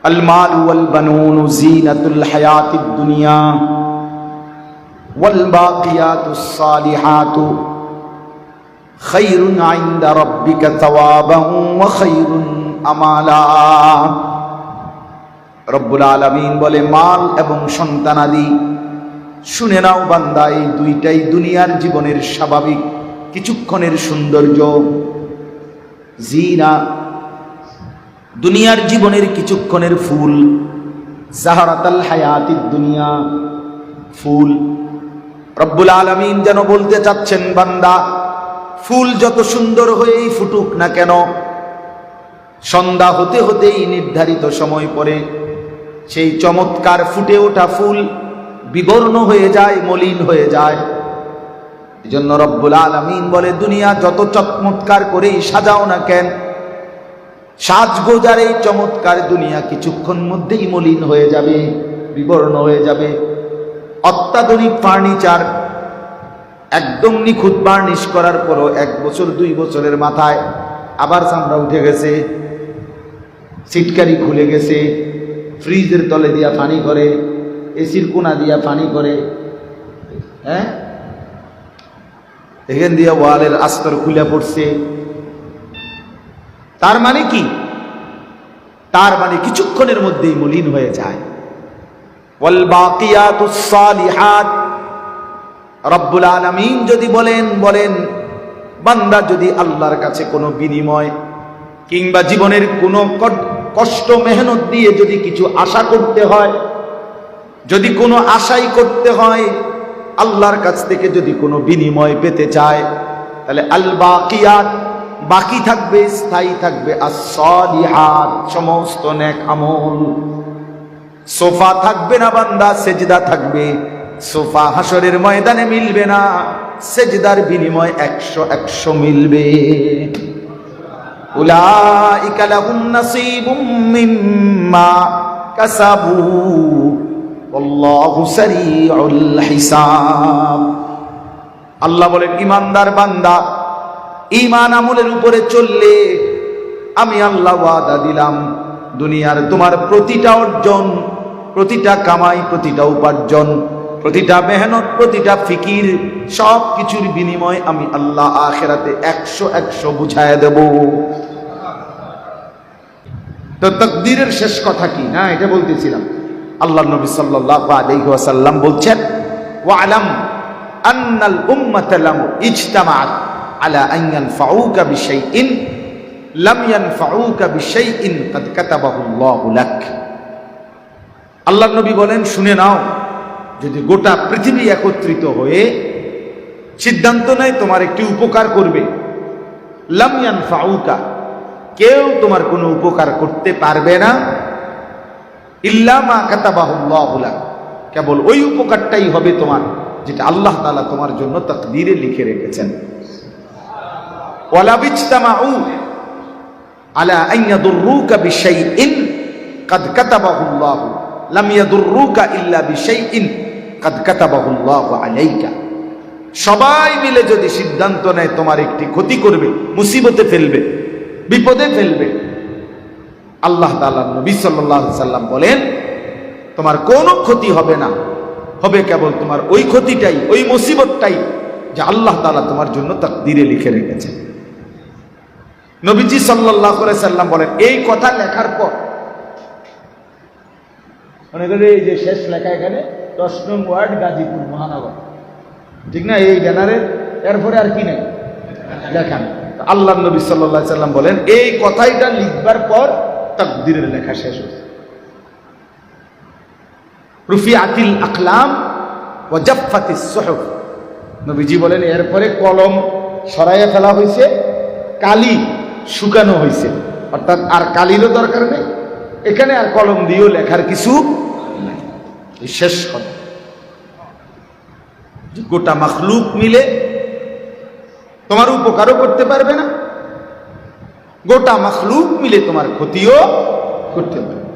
আল মাল ওয়াল বানুন জিনাতুল হায়াতিদ দুনিয়া ওয়াল বাকিয়াতুস সালিহাতু খায়রুন ইনদা রাব্বিকা সাওয়াবান ওয়া খায়রুন আমালা। রব্বুল আলামিন বলে, মাল এবং সন্তানাদি, শুনে নাও বান্দা, এই দুইটাই দুনিয়ার জীবনের স্বাভাবিক কিছুক্ষণের সৌন্দর্য, জিনা, দুনিয়ার জীবনের কিছুক্ষণের ফুল, জাহারাতাল হায়াতিদ দুনিয়া, ফুল। রব্বুল আলামিন যেন বলতে চাচ্ছেন, বান্দা, ফুল যত সুন্দর হয়েই ফুটুক না কেন, সন্ধ্যা হতে হতেই নির্ধারিত সময় পরে সেই চমৎকার ফুটে ওঠা ফুল বিবর্ণ হয়ে যায়, মলিন হয়ে যায়। এজন্য রব্বুল আলামিন বলে, দুনিয়া যত চমৎকার করেই সাজাও না কেন, সাজগোজার এই চমৎকার দুনিয়া কিছুক্ষণ মধ্যেই মলিন হয়ে যাবে, বিবর্ণ হয়ে যাবে। অত্যাধুনিক ফার্নিচার একদম নিখুঁত বার্নিশ করার পরও 1 বছর 2 বছরের মাথায় আবার চামড়া উঠে গেছে, সিটকারি খুলে গেছে, ফ্রিজের তলে দিয়া পানি করে, এসির কোনা দিয়া পানি করে, হ্যাঁ, এখান দিয়া ওয়ালের আস্তর খুলে পড়ছে। তার মানে কি? তার মানে কিছুক্ষণের মধ্যেই মলিন হয়ে যায়। ওয়াল বাকিয়াতুস সালিহাত, রব্বুল আলামিন যদি বলেন বান্দা যদি আল্লাহর কাছে কোনো বিনিময় কিংবা জীবনের কোনো কষ্ট মেহনত দিয়ে যদি কিছু আশা করতে হয়, যদি কোনো আশাই করতে হয়, আল্লাহর কাছ থেকে যদি কোনো বিনিময় পেতে চায়, তাহলে আল বাকিয়াত, বাকি থাকবে, স্থায়ী থাকবে, আস-সালিহাত, সমস্ত নেক আমল। সোফা থাকবে না বান্দা, সেজদা থাকবে। সোফা হাসরের ময়দানে মিলবে না, সেজদার বিনিময় 100 মিলবে। উলাইকা লাহুম নাসীবুম মিম্মা কাসাবু আল্লাহু সারিউল হিসাব। আল্লাহ বলেন, ইমানদার বান্দা ঈমান আমলের উপরে চললে আমি আল্লাহ ওয়াদা দিলাম, দুনিয়ার তোমার প্রতিটা অর্জন, প্রতিটা কামাই, প্রতিটা উপার্জন, প্রতিটা মেহনত, প্রতিটা ফিকির, সব কিছুর বিনিময় আমি আল্লাহ আখিরাতে 100 বুঝায় দেব। তো তাকদীরের শেষ কথা কি না, এটা বলতেছিলাম। আল্লাহ নবী সাল্লাল্লাহু আলাইহি ওয়াসাল্লাম বলছেন, ওয়া'লাম আন্নাল উম্মাতা লাম ইজতামাআত আলা আন ইয়ানফাউকা বিশাইইন লাম ইয়ানফাউকা বিশাইইন ক্বাদ কাতাবাহু আল্লাহু লাক। আল্লাহ নবী বলেন, শুনে নাও, যদি গোটা পৃথিবী একত্রিত হয়ে সিদ্ধান্ত নেয় তোমার একটি উপকার করবে, লাম ইয়ানফাউকা, কেউ তোমার কোনো উপকার করতে পারবে না, ইল্লা মা কাতাবাহু আল্লাহু লাক, কেবল ওই উপকারটাই হবে তোমার যেটা আল্লাহ তাআলা তোমার জন্য তাকদীরে লিখে রেখেছেন। ওয়ালা বিজতামাউ আলা আন ইয়াদুররুকা বিশাইইন ক্বাদ কাতাবাহু আল্লাহু লাম ইয়াদুররুকা ইল্লা বিশাইইন ক্বাদ কাতাবাহু আল্লাহু আলাইকা। সবাই মিলে যদি সিদ্ধান্ত নেয় তোমার একটি ক্ষতি করবে, মুসিবতে ফেলবে, বিপদে ফেলবে, আল্লাহ তাআলা নবী সাল্লাল্লাহু আলাইহি সাল্লাম বলেন, তোমার কোনো ক্ষতি হবে না, হবে কেবল তোমার ওই ক্ষতিটাই, ওই মুসিবতটাই যা আল্লাহ তাআলা তোমার জন্য তাকদীরে লিখে রেখেছেন। নবীজি সাল্লাল্লাহু আলাইহি সাল্লাম বলেন, এই কথা লেখার পর, মনে করে এই যে শেষ লেখা এখানে 10 নং ওয়ার্ড গাজীপুর মহানগর, ঠিক না, এই ব্যানারের এরপরে আর কি নেই লেখা। আল্লাহ নবী সাল্লাল্লাহু আলাইহি সাল্লাম বলেন, এই কথাইটা লিখবার পর তাকদীরের লেখা শেষ হয়েছে। রুফিআতিল আকলাম ওয়া জাফফাতিস সুহুফ, নবীজি বলেন এরপরে কলম সরাইয়া ফেলা হয়েছে, কালি শুকানো হয়েছে, অর্থাৎ আর কালিরও দরকার নেই, এখানে আর কলম দিয়েও লেখার কিছু নাই। শেষ কথা, গোটা মাখলুক মিলে তোমার উপকারও করতে পারবে না, গোটা মাখলুক মিলে তোমার ক্ষতিও করতে পারবে।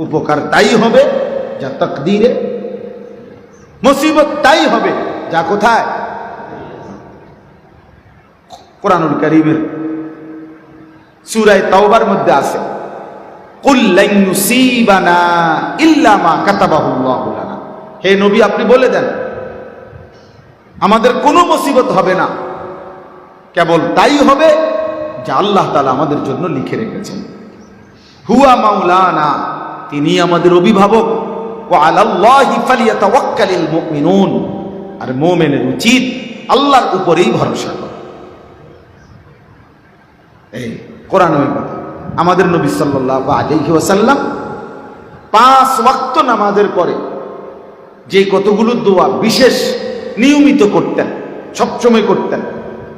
উপকার তাই হবে যা তাকদীরে, মুসিবত তাই হবে যা কোথায়? কোরআনুল কারীমের সূরা তাওবার মধ্যে আছে, কুল লান ইউসিবানা ইল্লা মা কাতাবাহুল্লাহু লানা, হে নবী আপনি বলে দেন আমাদের কোনো মুসিবত হবে না, কেবল তাই হবে যা আল্লাহ তাআলা আমাদের জন্য লিখে রেখেছেন। হুয়া মাওলানা, তিনি আমাদের অভিভাবক। ওয়া আলাল্লাহি ফালিয়াতাওয়াক্কালিল মুমিনুন, আর মুমিনের উচিত আল্লাহর উপরেই ভরসা করা। এই কোরআনের কথা। আমাদের নবী সাল্লাল্লাহু আলাইহি ওয়াসাল্লাম 5 ওয়াক্ত নামাজের পরে যে কতগুলো দোয়া বিশেষ নিয়মিত করতেন, সবসময় করতেন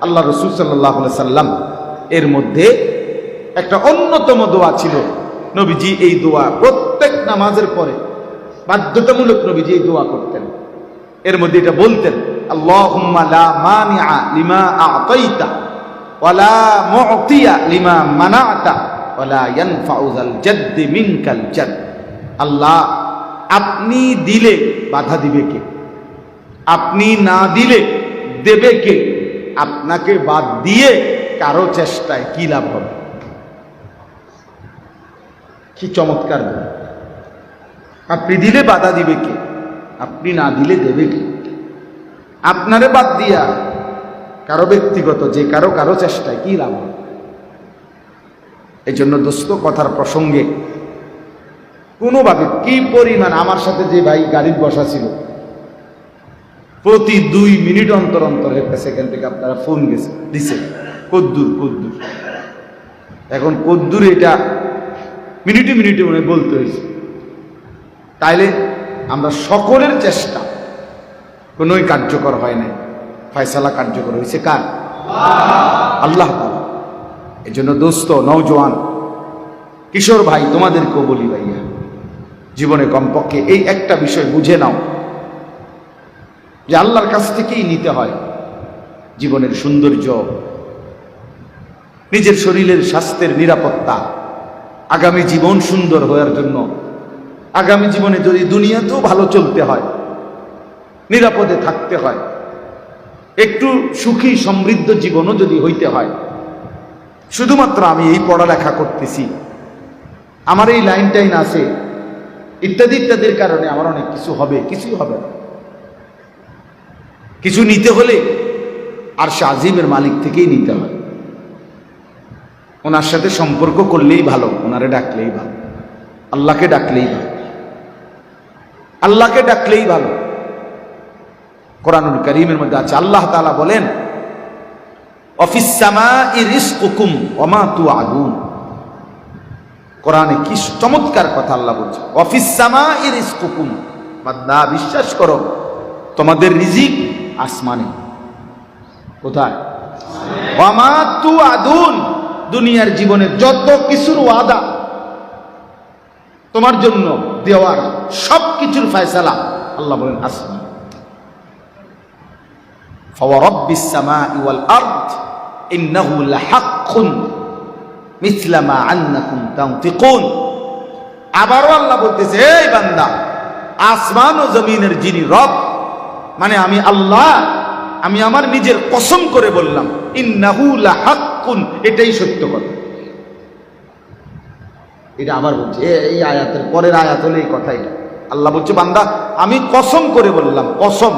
আল্লাহ রাসূল সাল্লাল্লাহু আলাইহি সাল্লাম, এর মধ্যে একটা অন্যতম দোয়া ছিল। নবীজি এই দোয়া প্রত্যেক নামাজের পরে বাধ্যতামূলক নবীজি এই দোয়া করতেন। এর মধ্যে এটা বলতেন, আল্লাহুম্মা লা মানিআ লিমা আ'তাইতা ওয়া লা মু'তিয়া লিমা মানা'তা ওয়া লা ইয়ানফা'ু যাল জাদ্দি মিনকাল জাদ। আল্লাহ, আপনি দিলে বাধা দিবে কে? আপনি না দিলে দেবে কে? আপনাকে বাদ দিয়ে কারো চেষ্টায় কি লাভ হবে? কি চমৎকার! আপনি দিলে বাধা দিবে কে? আপনি না দিলে দেবে কে? আপনারে বাদ দিয়া কারো ব্যক্তিগত যে কারো চেষ্টায় কি লাভ হবে? এই জন্য দোস্ত, কথার প্রসঙ্গে কোনোভাবে কি পরিমাণ, আমার সাথে যে ভাই গাড়ির বসা ছিল, প্রতি 2 মিনিট অন্তর অন্তর একটা সেকেন্ড থেকে আপনারা ফোন দিছে কদ্দুর। এখন কদ্দুর এটা মিনিটে মিনিটে মনে বলতে হয়েছে। তাইলে আমরা সকলের চেষ্টা কোনোই কার্যকর হয় নাই, ফয়সালা কার্যকর হয়েছে কার? আল্লাহ তাআলা। এই জন্য দোস্ত, নওজোয়ান, কিশোর ভাই, তোমাদেরকেও বলি ভাইয়া, জীবনে কমপক্ষে এই একটা বিষয় বুঝে নাও যে আল্লাহর কাছ থেকেই নিতে হয় জীবনের সৌন্দর্য, নিজের শরীরের স্বাস্থ্যের নিরাপত্তা, আগামী জীবন সুন্দর হওয়ার জন্য, আগামী জীবনে যদি দুনিয়াতেও ভালো চলতে হয়, নিরাপদে থাকতে হয়, একটু সুখী সমৃদ্ধ জীবনও যদি হইতে হয়, শুধুমাত্র আমি এই পড়ালেখা করতেছি, আমার এই লাইন টাইন আছে, ইত্যাদি ইত্যাদির কারণে আমার অনেক কিছু হবে, কিছুই হবে না। কিছু নিতে হলে আরশে আজিমের মালিক থেকেই নিতে হয়। ওনার সাথে সম্পর্ক করলেই ভালো, ওনারে ডাকলেই ভালো, আল্লাহকে ডাকলেই ভালো, আল্লাহকে ডাকলেই ভালো। কোরআনুল কারীমের মধ্যে আছে, আল্লাহ তাআলা বলেন, অফিস সামাই রিজকুকুম ওয়া মা তুআদুন। কোরআনে কি চমৎকার কথা আল্লাহ বলছে, অফিস সামাই রিজকুকুম, বান্দা বিশ্বাস করো তোমাদের রিজিক আসমানে। কোথায়? ওয়া মা তুআদুন, দুনিয়ার জীবনে যত কিছুর ওয়াদা তোমার জন্য দেওয়ার সব কিছুর ফয়সালা আল্লাহ বলেন আসমান। ফাওয়ারাব্বিস সামাই ওয়াল আরদ ইন্নাহু লাহাক্কুন মিছলা মা আন্নাকুম তানতিকুন। আবারও আল্লাহ বলতেছে, এই বান্দা, আসমান ও জমিনের যিনি রব, মানে আমি আল্লাহ, আমি আমার নিজের কসম করে বললাম, ইন্নাহু লাহাক্কুন, এটাই সত্য কথা। এটা আবার বলছে, এই আয়াতের পরের আয়াত হলো এই কথা। এটা আল্লাহ বলছে, বান্দা আমি কসম করে বললাম, কসম,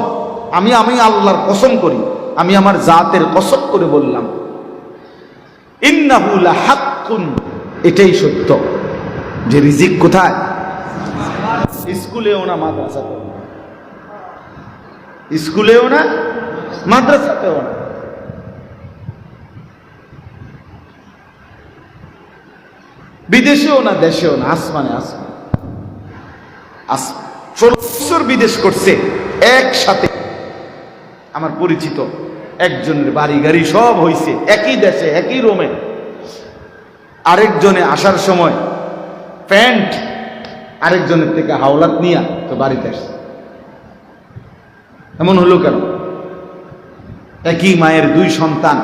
আমি আল্লাহর কসম করি, আমি আমার জাতের কসম করে বললাম, ইন্নাহু লাহাক্কুন, এটাই সত্য যে রিজিক কোথায়? স্কুলেও না, মাদ্রাসাতেও না, স্কুলেও না, মাদ্রাসাতেও না। বিদেশেও না, দেশেও না, আসমানে। আসমান 16 বছর বিদেশ করছে একসাথে। আমার পরিচিত একজনের বাড়ি গাড়ি সব হইছে একই দেশে, একই রোমে। আরেকজনে আসার সময় প্যান্ট আরেকজনের থেকে হাওলাত নিয়া তো বাড়িতে আসছে। এমন হলো কেন? একই মায়ের 2 সন্তান,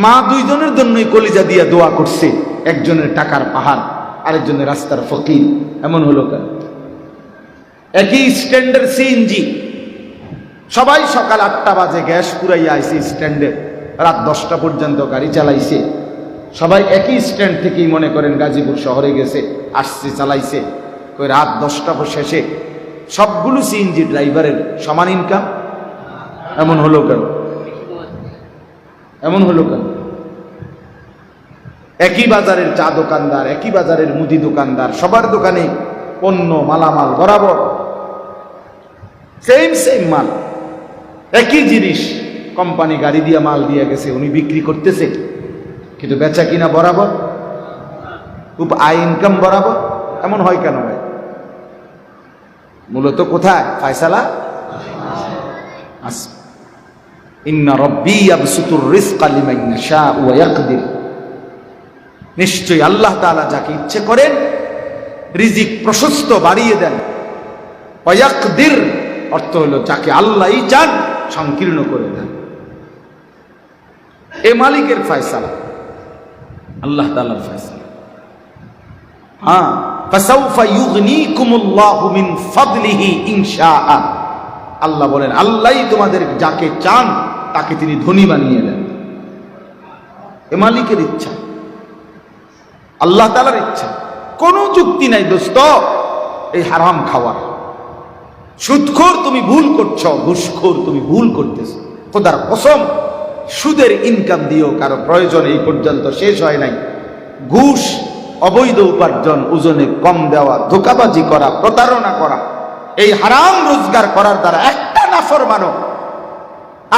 মা 2 জনের জন্যই কলিজা দিয়া দোয়া করছে, একজনের টাকার পাহাড়, আরেকজনের রাস্তার ফকির। এমন হলো কেন? একই স্ট্যান্ডের সিএনজি, সবাই সকাল 8টা বাজে গ্যাস পুরাইয়া আইছে স্ট্যান্ডে, রাত 10টা পর্যন্ত গাড়ি চালাইছে, সবাই একই স্ট্যান্ড থেকেই মনে করেন গাজীপুর শহরে গেছে, আসছে, চালাইছে, ওই রাত 10টা শেষে সবগুলো সিএনজি ড্রাইভারের সমান ইনকাম। এমন হলো কেন? এমন হলো কেন? একই বাজারের চা দোকানদার, একই বাজারের মুদি দোকানদার, সবার দোকানে পণ্য মালামাল বরাবর, সেম সেম মাল, একই জিনিস। কোম্পানি গাড়ি দিয়ে মাল দিয়ে গেছে, উনি বিক্রি করতেছে, কিন্তু বেচা কিনা বরাবর, খুব আয় ইনকাম বরাবর। এমন হয় কেন ভাই? মূলত কোথায় ফায়সালা? ইন্না রাব্বী ইয়াবসুতুর রিজকা লিমান ইয়াশাউ ওয়া ইয়াকদির। নিশ্চয়ই আল্লাহ তাআলা যাকে ইচ্ছে করেন রিজিক প্রশস্ত বাড়িয়ে দেন। ওয়া ইয়াকদির অর্থ হলো যাকে আল্লাহই চান সংকীর্ণ করে দেন। এ মালিকের ফয়সালা, আল্লাহ তাআলার ফয়সালা। হ্যাঁ, ফাসাউফা ইউগনিকুমুল্লাহু মিন ফাদলিহি ইনশাআ। আল্লাহ বলেন আল্লাহই তোমাদের যাকে চান তাকে তিনি ধনী বানিয়ে দেন। এ মালিকের ইচ্ছা, আল্লাহ তাআলার ইচ্ছা। কোনো যুক্তি নাই দোস্ত এই হারাম খাওয়ার। সুদখোর তুমি ভুল করছো, ঘুষখোর তুমি ভুল করতেছো। খোদার কসম, সুদের ইনকাম দিও কারো প্রয়োজন এই পর্যন্ত শেষ হয় নাই। ঘুষ, অবৈধ উপার্জন, ওজনে কম দেওয়া, ধোঁকাবাজি করা, প্রতারণা করা, এই হারাম রোজগার করার দ্বারা একটা নাফরমানও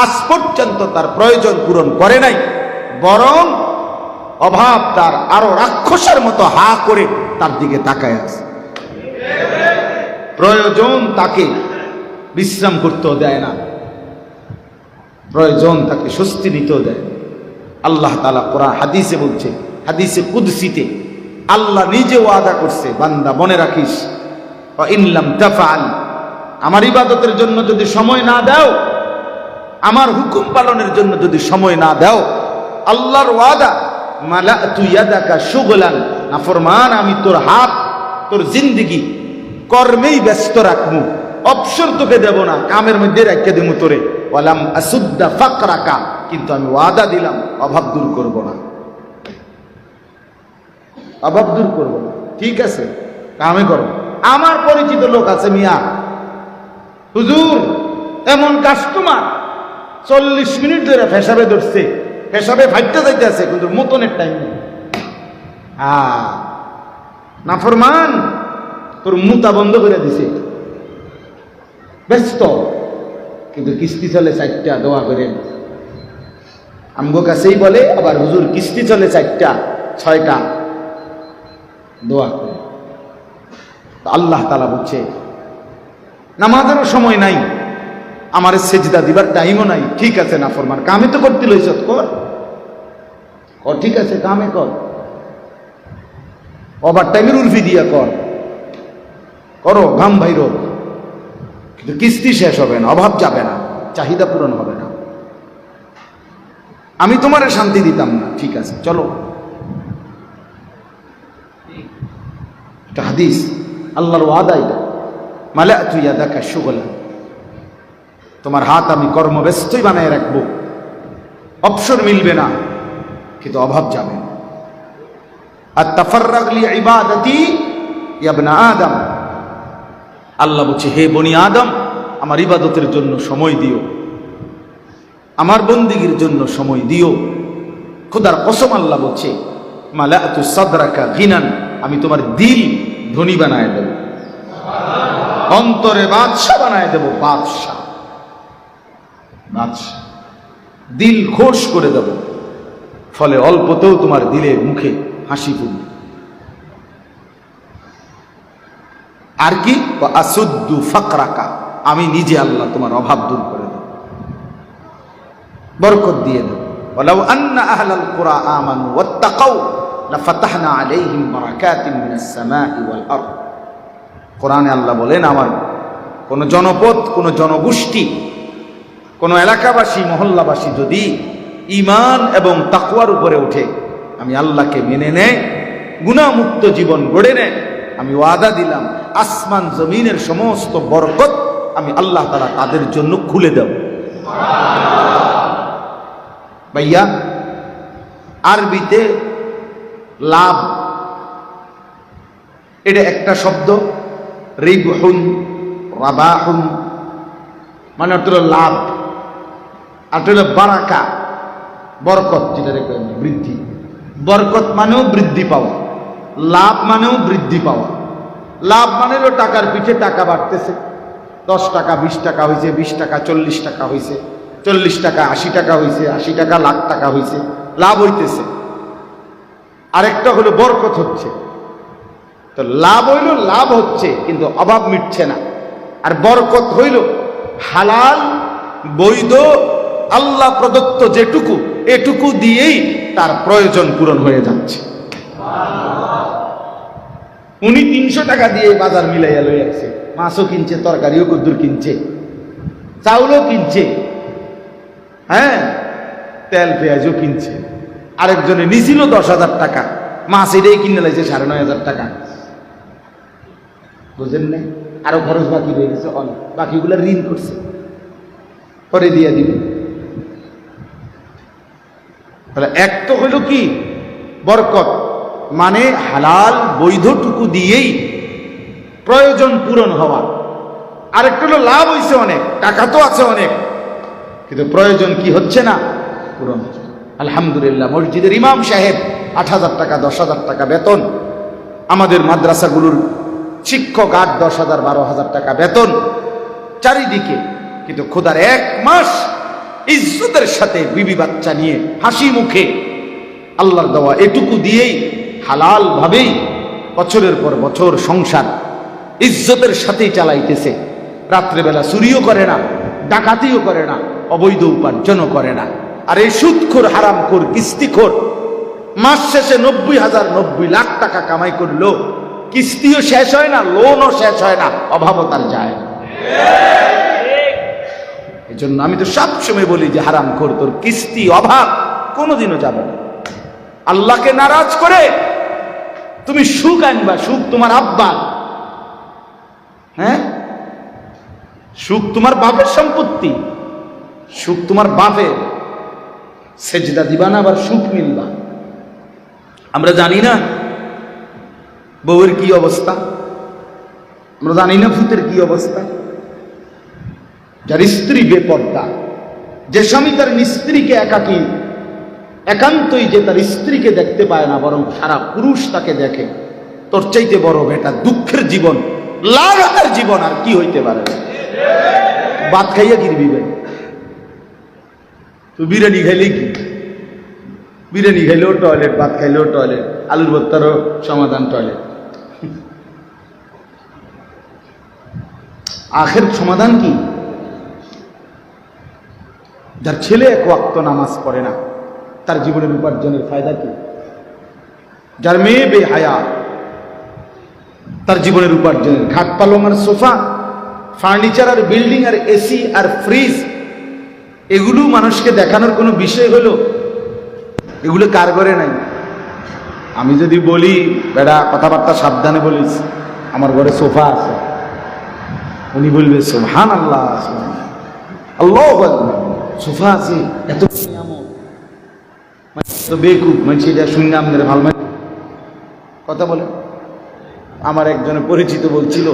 আজ পর্যন্ত তার প্রয়োজন পূরণ করে নাই, বরং অভাব তার আরো রাক্ষসের মতো হা করে তার দিকে তাকায় আছে। প্রয়োজন তাকে বিশ্রাম করতেও দেয় না, প্রয়োজন তাকে স্বস্তি নিতেও দেয়। আল্লাহ তাআলা কোরআন হাদিসে বলছে, হাদিসে কুদসিতে আল্লাহ নিজে ওয়াদা করছে, বান্দা মনে রাখিস, ওয়া ইন লাম তাফআল, আমার ইবাদতের জন্য যদি সময় না দাও, আমার হুকুম পালনের জন্য যদি সময় না দাও, আল্লাহর ওয়াদা, মালাতু ইয়াদাকা শুগলান, নাফরমান আমি তোর হাত, তোর জিন্দেগি কর্মেই ব্যস্ত রাখমু, অবসর তোকে দেব না, কামের মধ্যে রেখে দেবো তোরে। ওয়ালাম আসুদ্দা ফাকরাকা, কিন্তু আমি ওয়াদা দিলাম অভাব দূর করব না, অভাব দূর করব না। ঠিক আছে, কামে করো। আমার পরিচিত লোক আছে মিয়া, হুজুর এমন কাস্টমার 40 মিনিট ধরে পেশাবে ধরছে, পেশাবে ফাইটতে যাইতে আছে, কিন্তু মতনের টাইম নেই। নাফরমান তোর মুতা বন্ধ করে দিছে, ব্যস্ত, কিন্তু কিস্তি চলে 4টা, দোয়া করেন। আমগো কাছেই বলে আবার হুজুর কিস্তি চলে 4টা 6টা, দোয়া করে। আল্লাহ তাআলা বলছে নামাজেরও সময় নাই, আমার সেজদা দিবার টাইমও নাই। ঠিক আছে নাফরমান, কামে তো করতে লইছ, কর, ঠিক আছে কামে কর, ওভার টাইমের উলফি দিয়া কর, করো, ঘাম ভাইরো, কিন্তু কিস্তি শেষ হবে না, অভাব যাবে না, চাহিদা পূরণ হবে না। আমি তোমারে শান্তি দিতাম না, ঠিক আছে চলো। এটা হাদিস, আল্লাহর ওয়াদা এটা। মালাতু ইয়াদাকা শুগলান, তোমার হাত আমি কর্মব্যস্তই বানায় রাখবো, অবসর মিলবে না, কিন্তু অভাব যাবে না। আর তাফাররাগ লি ইবাদাতি ইয়া ইবনা আদম, আল্লাহ বলছে হে বনি আদম, আমার ইবাদতের জন্য সময় দিও, আমার বন্দিগির জন্য সময় দিও। খোদার কসম আল্লাহ বলছে মালাতু সাদরাকা গিনান, আমি তোমার দিল ধনী বানায় দেব, অন্তরে বাদশা বানায় দেব, বাদশা, বাদশা, দিল খোশ করে দেব, ফলে অল্পতেও তোমার দিলে মুখে হাসি ফুটবে। আর কি, আসুদ্দু ফাকরাকা, আমি নিজে আল্লাহ তোমার অভাব দূর করে দেব, বরকত দিয়ে দেব। ওয়ালাউ আন্না আহলাল কুরা আমানু ওয়াত্তাকাউ লাফাতাহনা আলাইহিম বারাকাতিন মিনাস সামাই ওয়াল আরদ। কোরআনে আল্লাহ বলেন আমার কোন জনপদ, কোন জনগোষ্ঠী, কোন এলাকাবাসী, মহল্লাবাসী যদি ঈমান এবং তাকওয়ার উপরে ওঠে, আমি আল্লাহকে মেনে নেয়, গুনাহমুক্ত জীবন গড়ে নেয়, আমি ওয়াদা দিলাম আসমান জমিনের সমস্ত বরকত আমি আল্লাহ তাআলা তাদের জন্য খুলে দেব। ভাইয়া, আরবিতে লাভ, এটা একটা শব্দ। রিবহুন, রাবাহুন মানে অর্থ হলো লাভ, আর হলো বারাকা, বরকত, যেটা বৃদ্ধি। বরকত মানেও বৃদ্ধি পাওয়া, লাভ মানেও বৃদ্ধি পাওয়া। লাভ মানে হলো টাকার পিঠে টাকা বাড়তেছে, 10 টাকা 20 টাকা হয়েছে, 20 টাকা 40 টাকা হয়েছে, 40 টাকা 80 টাকা হয়েছে, 80 টাকা লাখ টাকা হয়েছে, লাভ হইতেছে। আরেকটা হলো বরকত হচ্ছে। তো লাভ হইল, লাভ হচ্ছে কিন্তু অভাব মিটছে না। আর বরকত হইল হালাল বৈধ আল্লাহ প্রদত্ত যেটুকু, এটুকু দিয়েই তার প্রয়োজন পূরণ হয়ে যাচ্ছে। উনি 300 টাকা দিয়ে বাজার মিলাইয়া লই আসছে, মাছও কিনছে, তরকারিও কদ্দুর কিনছে, চাউলও কিনছে, হ্যাঁ তেল পেঁয়াজও কিনছে। আরেকজনে নিছিল 10,000 টাকা, মাছ এটাই কিনে লাইছে 9,500 টাকা। বুঝেন নাই? আরো খরচ বাকি রয়ে গেছে, অনেক বাকিগুলো ঋণ করছে, পরে দিয়ে দিবে। তাহলে এক তো হইল কি বরকত, মানে হালাল বৈধটুকু দিয়েই প্রয়োজন পূরণ হওয়া। আরেকটা হলো লাভ হইছে অনেক, টাকা তো আছে অনেক, কিন্তু প্রয়োজন কি হচ্ছে না, পূরণ। আলহামদুলিল্লাহ, মসজিদের ইমাম সাহেব 8,000 টাকা 10,000 টাকা বেতন, আমাদের মাদ্রাসাগুলোর শিক্ষক 8, 10,000, 12,000 টাকা বেতন চারিদিকে, কিন্তু খোদার 1 মাস ইজ্জতের সাথে বিবি বাচ্চা নিয়ে হাসি মুখে আল্লাহর দেওয়া এটুকু দিয়েই হালাল ভাবেই বছরের পর বছর সংসার ইজ্জতের সাথেই চালাইতেছে। রাত্রেবেলা চুরিও করে না, ডাকাতিও করে না, অবৈধ উপার্জনও করে না। আর এই সুদখোর, হারামখোর, কিস্তিখোর মাস শেষে 90,000, 90 লাখ টাকা কামাই করলো, কিস্তিও শেষ হয় না, লোনও শেষ হয় না, অভাবও তার যায় না। এই জন্য আমি তো সবসময় বলি যে হারামখোর, তোর কিস্তি অভাব কোনোদিনও যাবে না। আল্লাহকে নারাজ করে তুমি সুখ আনবা, সুখ তোমার আব্বা, হ্যাঁ, সুখ তোমার বাপের সম্পত্তি, সুখ তোমার বাপের, সেজদা দিবা না আবার সুখ মিলবা। আমরা জানি না বউয়ের কি অবস্থা, আমরা জানি না ভূতের কি অবস্থা। যার স্ত্রী বেপর্দা, যে স্বামী তার স্ত্রীকে একাকী, একান্তই যে তার স্ত্রীকে দেখতে পায় না, বরং সারা পুরুষ তাকে দেখে, তোর চাইতে বড় বেটা দুঃখের জীবন, লাগাতার জীবন আর কি হইতে পারে। ভাত খাইয়া গিরবি ভাই, তো বিরিয়ানি খাইলেই কি, বিরিয়ানি খাইলেও টয়লেট, ভাত খাইলেও টয়লেট, আলুর ভর্তারও সমাধান টয়লেট। আখের সমাধান কি? যার ছেলে 1 ওয়াক্ত নামাজ পড়ে না, তার জীবনের উপার্জনের ফায়দা কি? যার মেয়ে বেহায়া, তার জীবনের উপার্জনের খাট পালং আর সোফা, ফার্নিচার আর বিল্ডিং আর এসি আর ফ্রিজ, এগুলো মানুষকে দেখানোর কোনো বিষয় হলো? এগুলো কার ঘরে নাই? আমি যদি বলি বেটা কথাবার্তা সাবধানে বলিস, আমার ঘরে সোফা আছে, উনি বলবে সুবহানাল্লাহ, আল্লাহু আকবার, সোফা আছে, এত বেকুব মানে সেটা শুনে আমাদের ভালো কথা বলে। আমার একজনে পরিচিত বলছিল,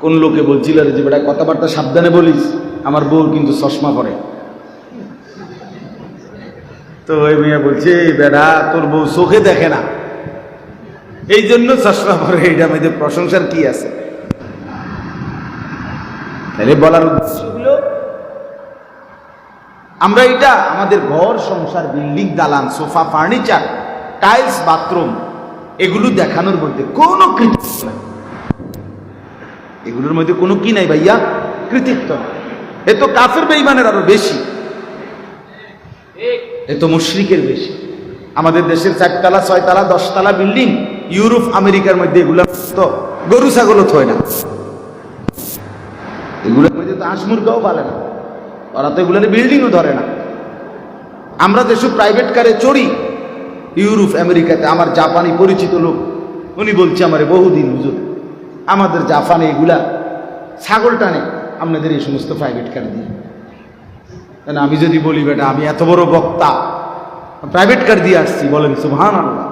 কোন লোকে বলছিল যে বেটা কথাবার্তা সাবধানে বলিস, আমার বউ কিন্তু চশমা পরে। তো ওই মেয়ে বলছে, বেটা তোর বউ চোখে দেখে না, এই জন্য চশমা পরে, এইটা মেয়েদের প্রশংসার কি আছে? তাহলে বলার উদ্দেশ্যগুলো আমরা এটা আমাদের ঘর সংসার, বিল্ডিং, দালান, সোফা, ফার্নিচার, টাইলস, বাথরুম, এগুলো দেখানোর মধ্যে কোনো কৃতিত্ব নাই। এগুলোর মধ্যে কোনো কি নাই ভাইয়া, কৃতিত্ব। এ তো কাফের বেঈমানের আরো বেশি, এ তো মুশরিকের বেশি। আমাদের দেশের 4 তলা 6 তলা 10 তলা বিল্ডিং, ইউরোপ আমেরিকার মধ্যে এগুলো তো গরু ছাগলও থয় না, এগুলোর মধ্যে তো হাঁস মুরগাও পালে না, ওরা তো এগুলো বিল্ডিংও ধরে না। আমরা যেসব প্রাইভেট কারে চড়ি ইউরোপ আমেরিকাতে, আমার জাপানি পরিচিত লোক, উনি বলছে আমারে বহুদিন, হুজুর আমাদের জাপানে এগুলা ছাগল টানে আপনাদের এই সমস্ত প্রাইভেট কার দিয়ে। আমি যদি বলি বেটা আমি এত বড় বক্তা, প্রাইভেট কার দিয়ে আসছি, বলেন সুবহানাল্লাহ।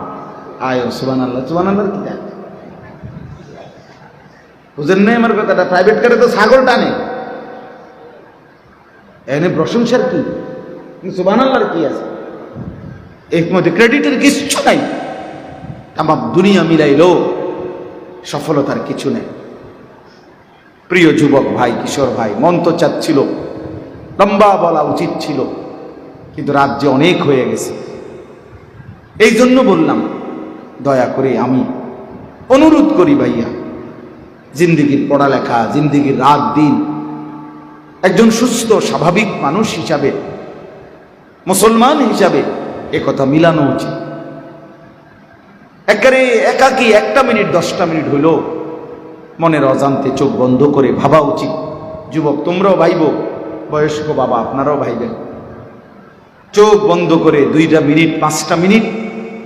আয়ো সুবহানাল্লাহ, সুবহানাল্লাহ কি জানে? বুঝেন নাই আমার কথাটা? প্রাইভেট কারে তো ছাগল টানে, এনে প্রশংসার কি, সুবহানাল্লাহর কি আছে? এর মধ্যে ক্রেডিটের কিছু নাই। তামাম দুনিয়া মিলাইলো সফলতার কিছু নেই। প্রিয় যুবক ভাই, কিশোর ভাই, মন তো চাচ্ছিল লম্বা বলা উচিত ছিল, কিন্তু রাত যে অনেক হয়ে গেছে। এই জন্য বললাম, দয়া করে আমি অনুরোধ করি ভাইয়া, জিন্দিগির পড়ালেখা, জিন্দিগির রাত দিন, একজন সুস্থ স্বাভাবিক মানুষ হিসাবে, মুসলমান হিসাবে একথা মিলানো উচিত। একেবারে একাকি 1 মিনিট 10টা মিনিট হইল মনের অজান্তে চোখ বন্ধ করে ভাবা উচিত। যুবক তোমরাও ভাইব, বয়স্ক বাবা আপনারাও ভাইবেন। চোখ বন্ধ করে 2টা মিনিট 5টা মিনিট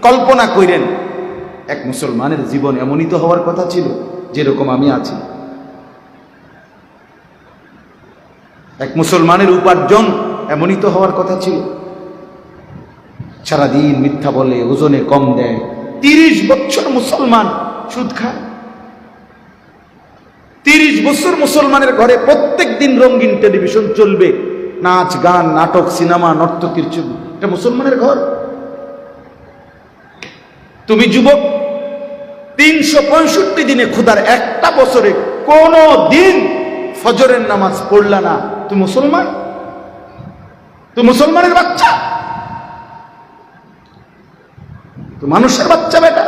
কল্পনা করেন, এক মুসলমানের জীবন এমনই তো হওয়ার কথা ছিল যেরকম আমি আছি। এক মুসলমানের উপার্জন এমনই তো হওয়ার কথা ছিল। সারাদিন মিথ্যা বলে, ওজনে কম দেয়, 30 বছর মুসলমান সুদ খায়। 30 বছর মুসলমানের ঘরে প্রত্যেক দিন রঙিন টেলিভিশন চলবে, নাচ গান নাটক সিনেমা নর্তকীর ছবি। এটা মুসলমানের ঘর? তুমি যুবক 365 দিনে খোদার একটা বছরে কোনো দিন ফজরের নামাজ পড়লা না, তুমি মুসলমান? তুমি মুসলমানের বাচ্চা? তুমি মানুষের বাচ্চা বেটা?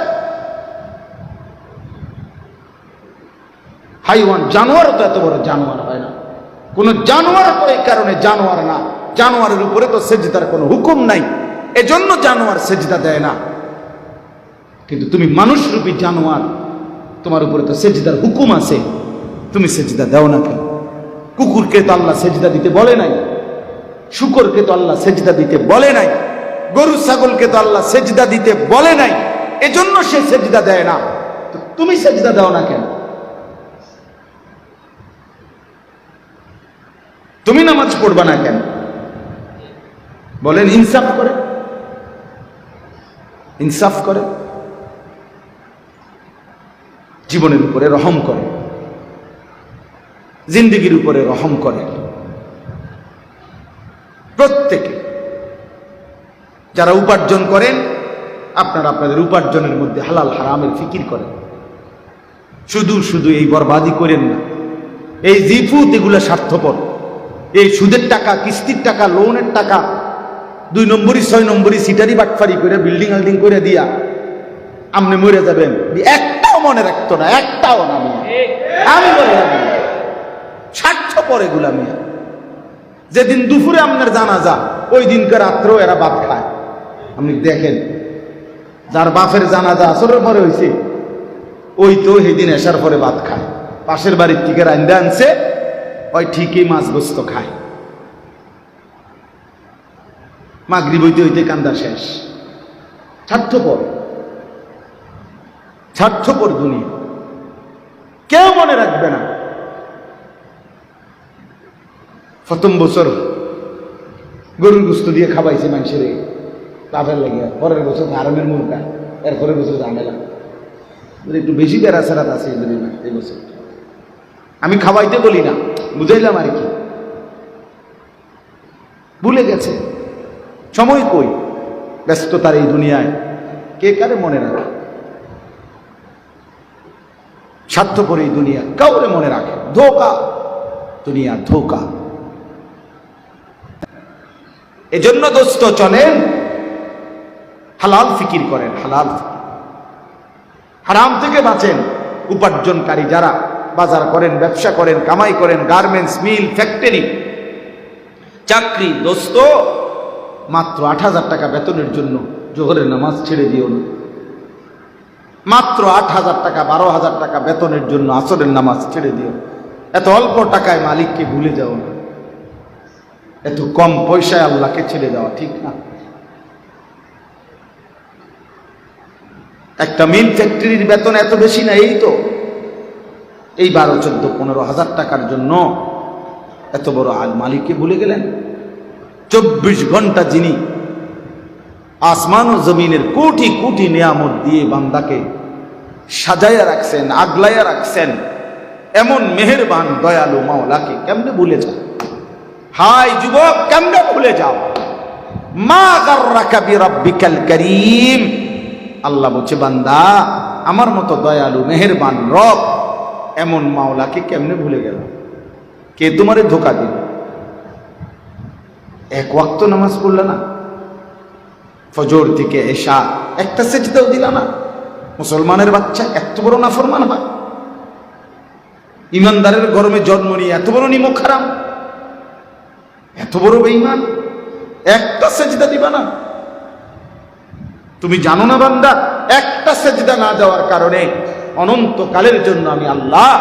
হাইওয়ান, জানোয়ার তো এত বড় জানোয়ার হয় না। কোন জানোয়ার তো এই কারণে জানোয়ার না, জানোয়ারের উপরে তো সেজদার কোনো হুকুম নাই, এজন্য জানোয়ার সেজদা দেয় না। কিন্তু তুমি মানুষরূপী জানোয়ার, তোমার উপরে তো সেজদার হুকুম আছে, তুমি সেজদা দাও না কেন? কুকুরকে তো আল্লাহ সেজদা দিতে বলে নাই, শুকরকে তো আল্লাহ সেজদা দিতে বলে নাই, গরু ছাগলকে তো আল্লাহ সেজদা দিতে বলে নাই, এজন্য সে সেজদা দেয় না। তো তুমি সেজদা দাও না কেন? তুমি নামাজ পড়বা না কেন? বলেন, ইনসাফ করে, ইনসাফ করে, জীবনের উপরে রহম করে, জিন্দেগির উপরে রহম করে। প্রত্যেকে যারা উপার্জন করেন, আপনারা আপনাদের উপার্জনের মধ্যে হালাল হারামের ফিকির করেন। শুধু শুধু এই বরবাদি করেন না। এই জিফুত, এগুলো স্বার্থপর। এই সুদের টাকা, কিস্তির টাকা, লোনের টাকা, 2 নম্বরই 6 নম্বরই সিটারি বাটফারি করে বিল্ডিং আল্ডিং করে দিয়া আপনি মরে যাবেন, একটাও মনে রাখতো না, একটাও না। আমি বললাম স্বার্থপর এগুলা মিয়া। যেদিন দুপুরে আপনার জানাজা, ওই দিনকার রাত্রেও এরা ভাত খায়। আপনি দেখেন, যার বাপের জানাজা আসরের পরে হয়েছে, ওই তো সেই দিন এসার পরে ভাত খায়। পাশের বাড়ির থেকে রান্দা আনছে, ওই ঠিকই মাছ গোস্ত খায়। মাগরিব হইতে হইতে কান্দা শেষ। স্বার্থপর, স্বার্থপর দুনিয়া, কেউ মনে রাখবে না। প্রথম বছর গরুর গোস্ত দিয়ে খাওয়াইছে মানুষের লাভের লাগে, পরের বছর আরামের মুরগা, এরপরের বছর ঝামেলা। একটু বেশি বেড়া সেরাত আছে এই বছর। আমি খাওয়াইতে বলি না, বুঝাইলাম আর কি, ভুলে গেছে। সময় কই, ব্যস্ততার এই দুনিয়ায় কে কারে মনে রাখে? স্বার্থপর এই দুনিয়া, কাউরে মনে রাখে? ধোকা, দুনিয়া ধোকা। এজন্য দোস্ত চলেন, হালাল ফিকির করেন, হালাল হারাম থেকে বাঁচেন। উপার্জনকারী যারা বাজার করেন, ব্যবসা করেন, কামাই করেন, গার্মেন্টস, মিল, ফ্যাক্টরি, চাকরি, দোস্ত, মাত্র 8,000 টাকা বেতনের জন্য জোহরের নামাজ ছেড়ে দিও না। মাত্র 8,000 টাকা, 12,000 টাকা বেতনের জন্য আসরের নামাজ ছেড়ে দিও। এত অল্প টাকায় মালিককে ভুলে যাও না, এত কম পয়সায় আল্লাহকে ছেড়ে দেওয়া ঠিক না। একটা মিল ফ্যাক্টরির বেতন এত বেশি না, এই তো এই 12, 14, 15,000 টাকার জন্য এত বড় মালিককে ভুলে গেলেন। 24 ঘন্টা যিনি আসমান ও জমিনের কোটি কোটি নিয়ামত দিয়ে বান্দাকে সাজাইয়া রাখছেন, আগলাইয়া রাখছেন, এমন মেহেরবান দয়ালু মাওলাকে কেমনে ভুলে যাও? হাই যুবক, কেমনে ভুলে যাও? মা গাররাকা বিরাব্বিকাল কারীম। আল্লাহ বলছে, বান্দা আমার মতো দয়ালু মেহেরবান রব এমন মাওলাকে কেমনে ভুলে গেল? কে তোমারে ধোঁকা দিল? এক ওয়াক্ত নামাজ পড়লে না, ফজর থেকে এশা একটা সেজদাও দিলা না। মুসলমানের বাচ্চা এত বড় নাফরমান হয়? ইমানদারের গরমে জন্ম নিয়ে এত বড় নিমক হারাম, এত বড় বেঈমান, একটা সেজদা দিবা না? তুমি জানো না বান্দা, একটা সেজদা না দেওয়ার কারণে অনন্তকালের জন্য আমি আল্লাহ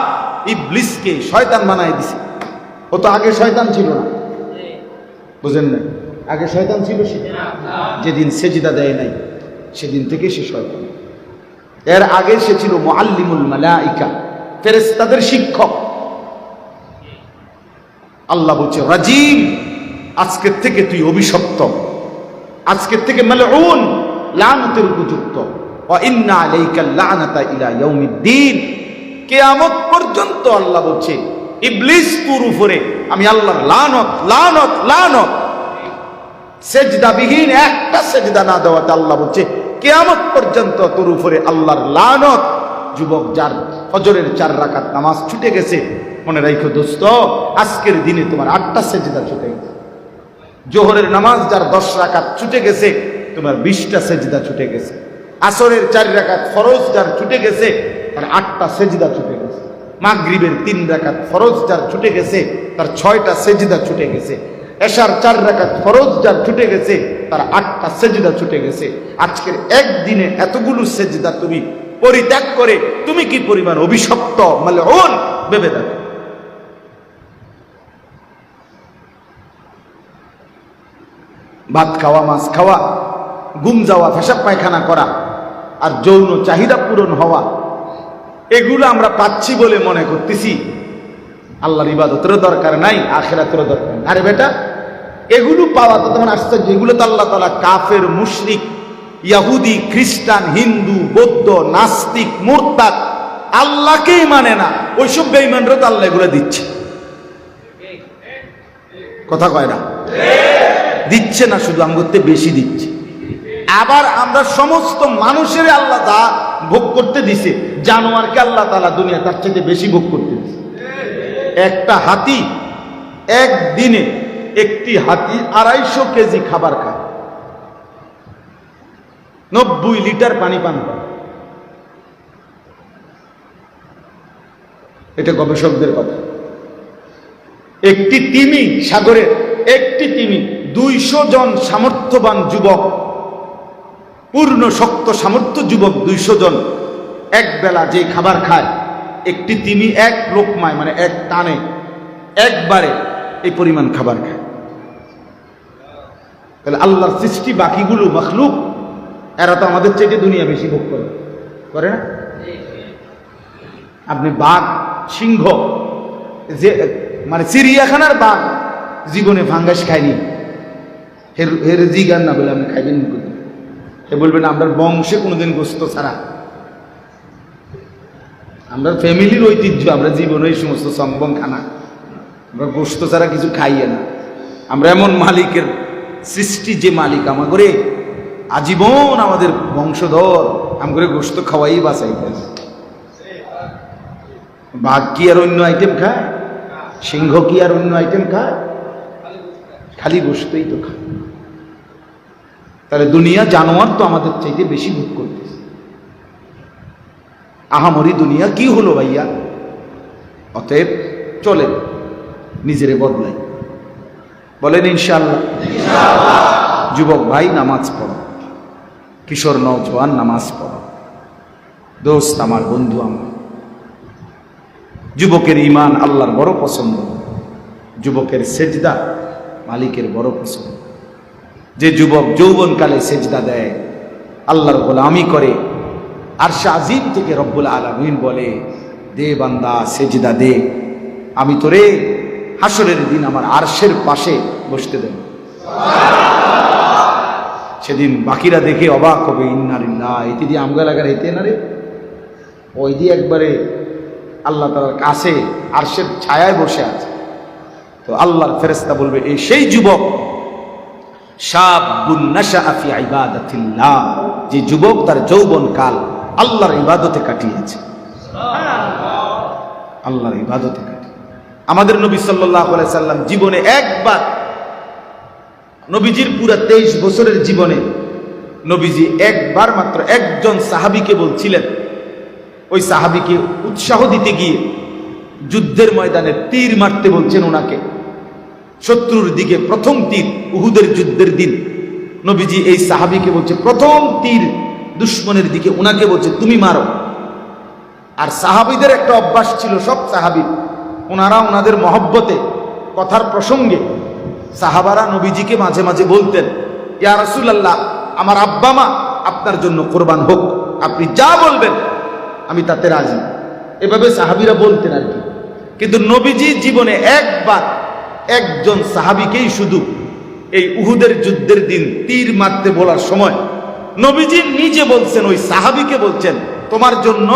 ইবলিসকে শয়তান বানাই দিছি। ও তো আগে শয়তান ছিল না, বুঝেন না? আগে শয়তান ছিল সে, যেদিন সেজদা দেয় নাই সেদিন থেকে সে শয়তান। এর আগে সে ছিল মুআল্লিমুল মালাইকা, ফেরেশতাদের শিক্ষক। আল্লাহ বলছে, রাজিম, আজকের থেকে তুই অভিশপ্ত, আজকের থেকে মালউন, লানতের উপযুক্ত। ওয়া ইন্না আলাইকাল লানাতা ইলা ইয়াউমিদ্দিন, কিয়ামত পর্যন্ত আল্লাহ বলছে ইবলিস তোর উপরে আমি আল্লাহর লানত, লানত, লানত। সেজদাবিহীন একটা সেজদা না দেওয়াতে আল্লাহ বলছে কিয়ামত পর্যন্ত তোর উপরে আল্লাহর লানত। যুবক, যার ফজরের 4 রাকাত নামাজ ছুটে গেছে, মনে রাখো দোস্ত, আজকের দিনে তোমার 8টা সেজদা ছুটে গেছে। জোহরের নামাজ যার 10 রাকাত ছুটে গেছে, তোমার 20টা সেজদা ছুটে গেছে। আসরের 4 রাকাত ফরজ যার ছুটে গেছে, তার 8টা সেজদা ছুটে গেছে। মাগরিবের 3 রাকাত ফরজ যার ছুটে গেছে, তার 6টা সেজদা ছুটে গেছে। এশার 4 রাকাত ফরজ যার ছুটে গেছে, তার 8টা সেজদা ছুটে গেছে। আজকের একদিনে এতগুলো সেজদা তুমি পরিত্যাগ করে তুমি কি পরিমাণ অভিশপ্ত মালউন ভেবে দেখো। ভাত খাওয়া, মাছ খাওয়া, ঘুম যাওয়া, পেশাব পায়খানা করা আর যৌন চাহিদা পূরণ হওয়া, এগুলো আমরা পাচ্ছি বলে মনে করতেছি আল্লাহর ইবাদতেরও দরকার নাই, আখিরাতেরও দরকার নাই। আরে বেটা, এগুলো পাওয়া তো তোমার আশ্চর্য। এগুলো তো আল্লাহ তাআলা কাফের, মুশরিক, ইহুদি, খ্রিস্টান, হিন্দু, বৌদ্ধ, নাস্তিক, মুরতাদ, আল্লাহকেই মানে না ওইসব বেঈমানরা তো আল্লাহ এগুলো দিচ্ছে। কথা কয় না? দিচ্ছে না, শুধু আমগতে বেশি দিচ্ছে। আবার আমরা সমস্ত মানুষের আল্লাহ তা ভোগ করতে দিছে, জানোয়ারকে আল্লাহ তাআলা দুনিয়া তার চাইতে বেশি ভোগ করতে দিছে। একটা হাতি একদিনে, একটি হাতি 250 কেজি খাবার খায়, 90 লিটার পানি পান করে। এটা গবেষকদের কথা। একটি তিমি, সাগরের একটি তিমি 200 জন সামর্থ্যবান যুবক, পূর্ণ শক্ত সামর্থ্য যুবক 200 জন এক বেলা যে খাবার খায়, একটি তিমি এক লোকমায়, মানে এক টানে, একবারে এই পরিমাণ খাবার খায়। তাহলে আল্লাহর সৃষ্টি বাকিগুলো মাখলুক, এরা তো আমাদের চাইতে দুনিয়া বেশি ভোগ করে, করে না? আপনি বাঘ, সিংহ, যে মানে চিড়িয়াখানার বাঘ জীবনে ফাঙ্গাস খায়নি, হের জিগান না বলে আপনি খাইবেন, হে বলবেন আমরা বংশে কোনোদিন গোস্ত ছাড়া, আমরা ফ্যামিলির ঐতিহ্য, আমরা জীবনে এই সমস্ত সম্বং খানা, আমরা গোস্ত ছাড়া কিছু খাইয়ে না। আমরা এমন মালিকের সৃষ্টি, যে মালিক আমাগরে আজীবন আমাদের বংশধর, আমগরে গোস্ত খাওয়াই বাঁচাইতে। বাঘ কি আর অন্য আইটেম খায়? সিংহ কি আর অন্য আইটেম খায়? খালি গোস্তই তো খায়। তাহলে দুনিয়া জানোয়ার তো আমাদের চাইতে বেশি ভোগ করতেছে। আহামরি দুনিয়া কি হলো ভাইয়া? অতএব চলে নিজেরে বদলাই, বলেন ইনশাআল্লাহ। যুবক ভাই নামাজ পড়ো, কিশোর নওজোয়ান নামাজ পড়ো, দোস্ত আমার, বন্ধু আমার। যুবকের ঈমান আল্লাহর বড় পছন্দ, যুবকের সেজদা মালিকের বড় পছন্দ। যে যুবক যৌবনকালে সেজদা দেয়, আল্লাহর গোলামি করে, আরশে আজিম থেকে রব্বুল আলামিন বলে, দে বান্দা সেজদা দে, আমি তোরে হাসরের দিন আমার আরশের পাশে বসতে দেব। সেদিন বাকিরা দেখে অবাক হবে, ইন্নালিল্লাহ, এটি দিয়ে আমগা লাগার হেতে না রে, ওই দিয়ে একবারে আল্লাহ তাআলার কাছে আরশের ছায়ায় বসে আছে। তো আল্লাহর ফেরেশতা বলবে, এই সেই যুবক, শাবুন নাশাআ ফি ইবাদাতিল্লাহ, যে যুবক তার যৌবন কাল আল্লাহর ইবাদতে কাটিয়েছে, আল্লাহর ইবাদতে কাটিয়ে। আমাদের নবী সাল্লাল্লাহু আলাইহি সাল্লাম জীবনে একবার, নবীজির পুরা 23 বছরের জীবনে নবীজি একবার মাত্র একজন সাহাবীকে বলছিলেন, ওই সাহাবীকে উৎসাহ দিতে গিয়ে যুদ্ধের ময়দানে তীর মারতে বলছেন ওনাকে, শত্রুর দিকে প্রথম তীর, উহুদের যুদ্ধের দিন নবীজি এই সাহাবীকে বলছে প্রথম তীর দুশমনের দিকে, ওনাকে বলছে তুমি মারো। আর সাহাবীদের একটা অভ্যাস ছিল, সব সাহাবী ওনারা ওনাদের মহব্বতে কথার প্রসঙ্গে সাহাবারা নবীজিকে মাঝে মাঝে বলতেন, ইয়া রাসূলুল্লাহ, আমার আব্বা মা আপনার জন্য কোরবান হোক, আপনি যা বলবেন আমি তাতে রাজি। এভাবে সাহাবীরা বলতেন আর কি। কিন্তু নবীজি জীবনে একবার একজন সাহাবীকেই শুধু এই উহুদের যুদ্ধের দিন তীর মারতে বলার সময় নবীজি নিজে বলছেন, ওই সাহাবীকে বলছেন, তোমার জন্য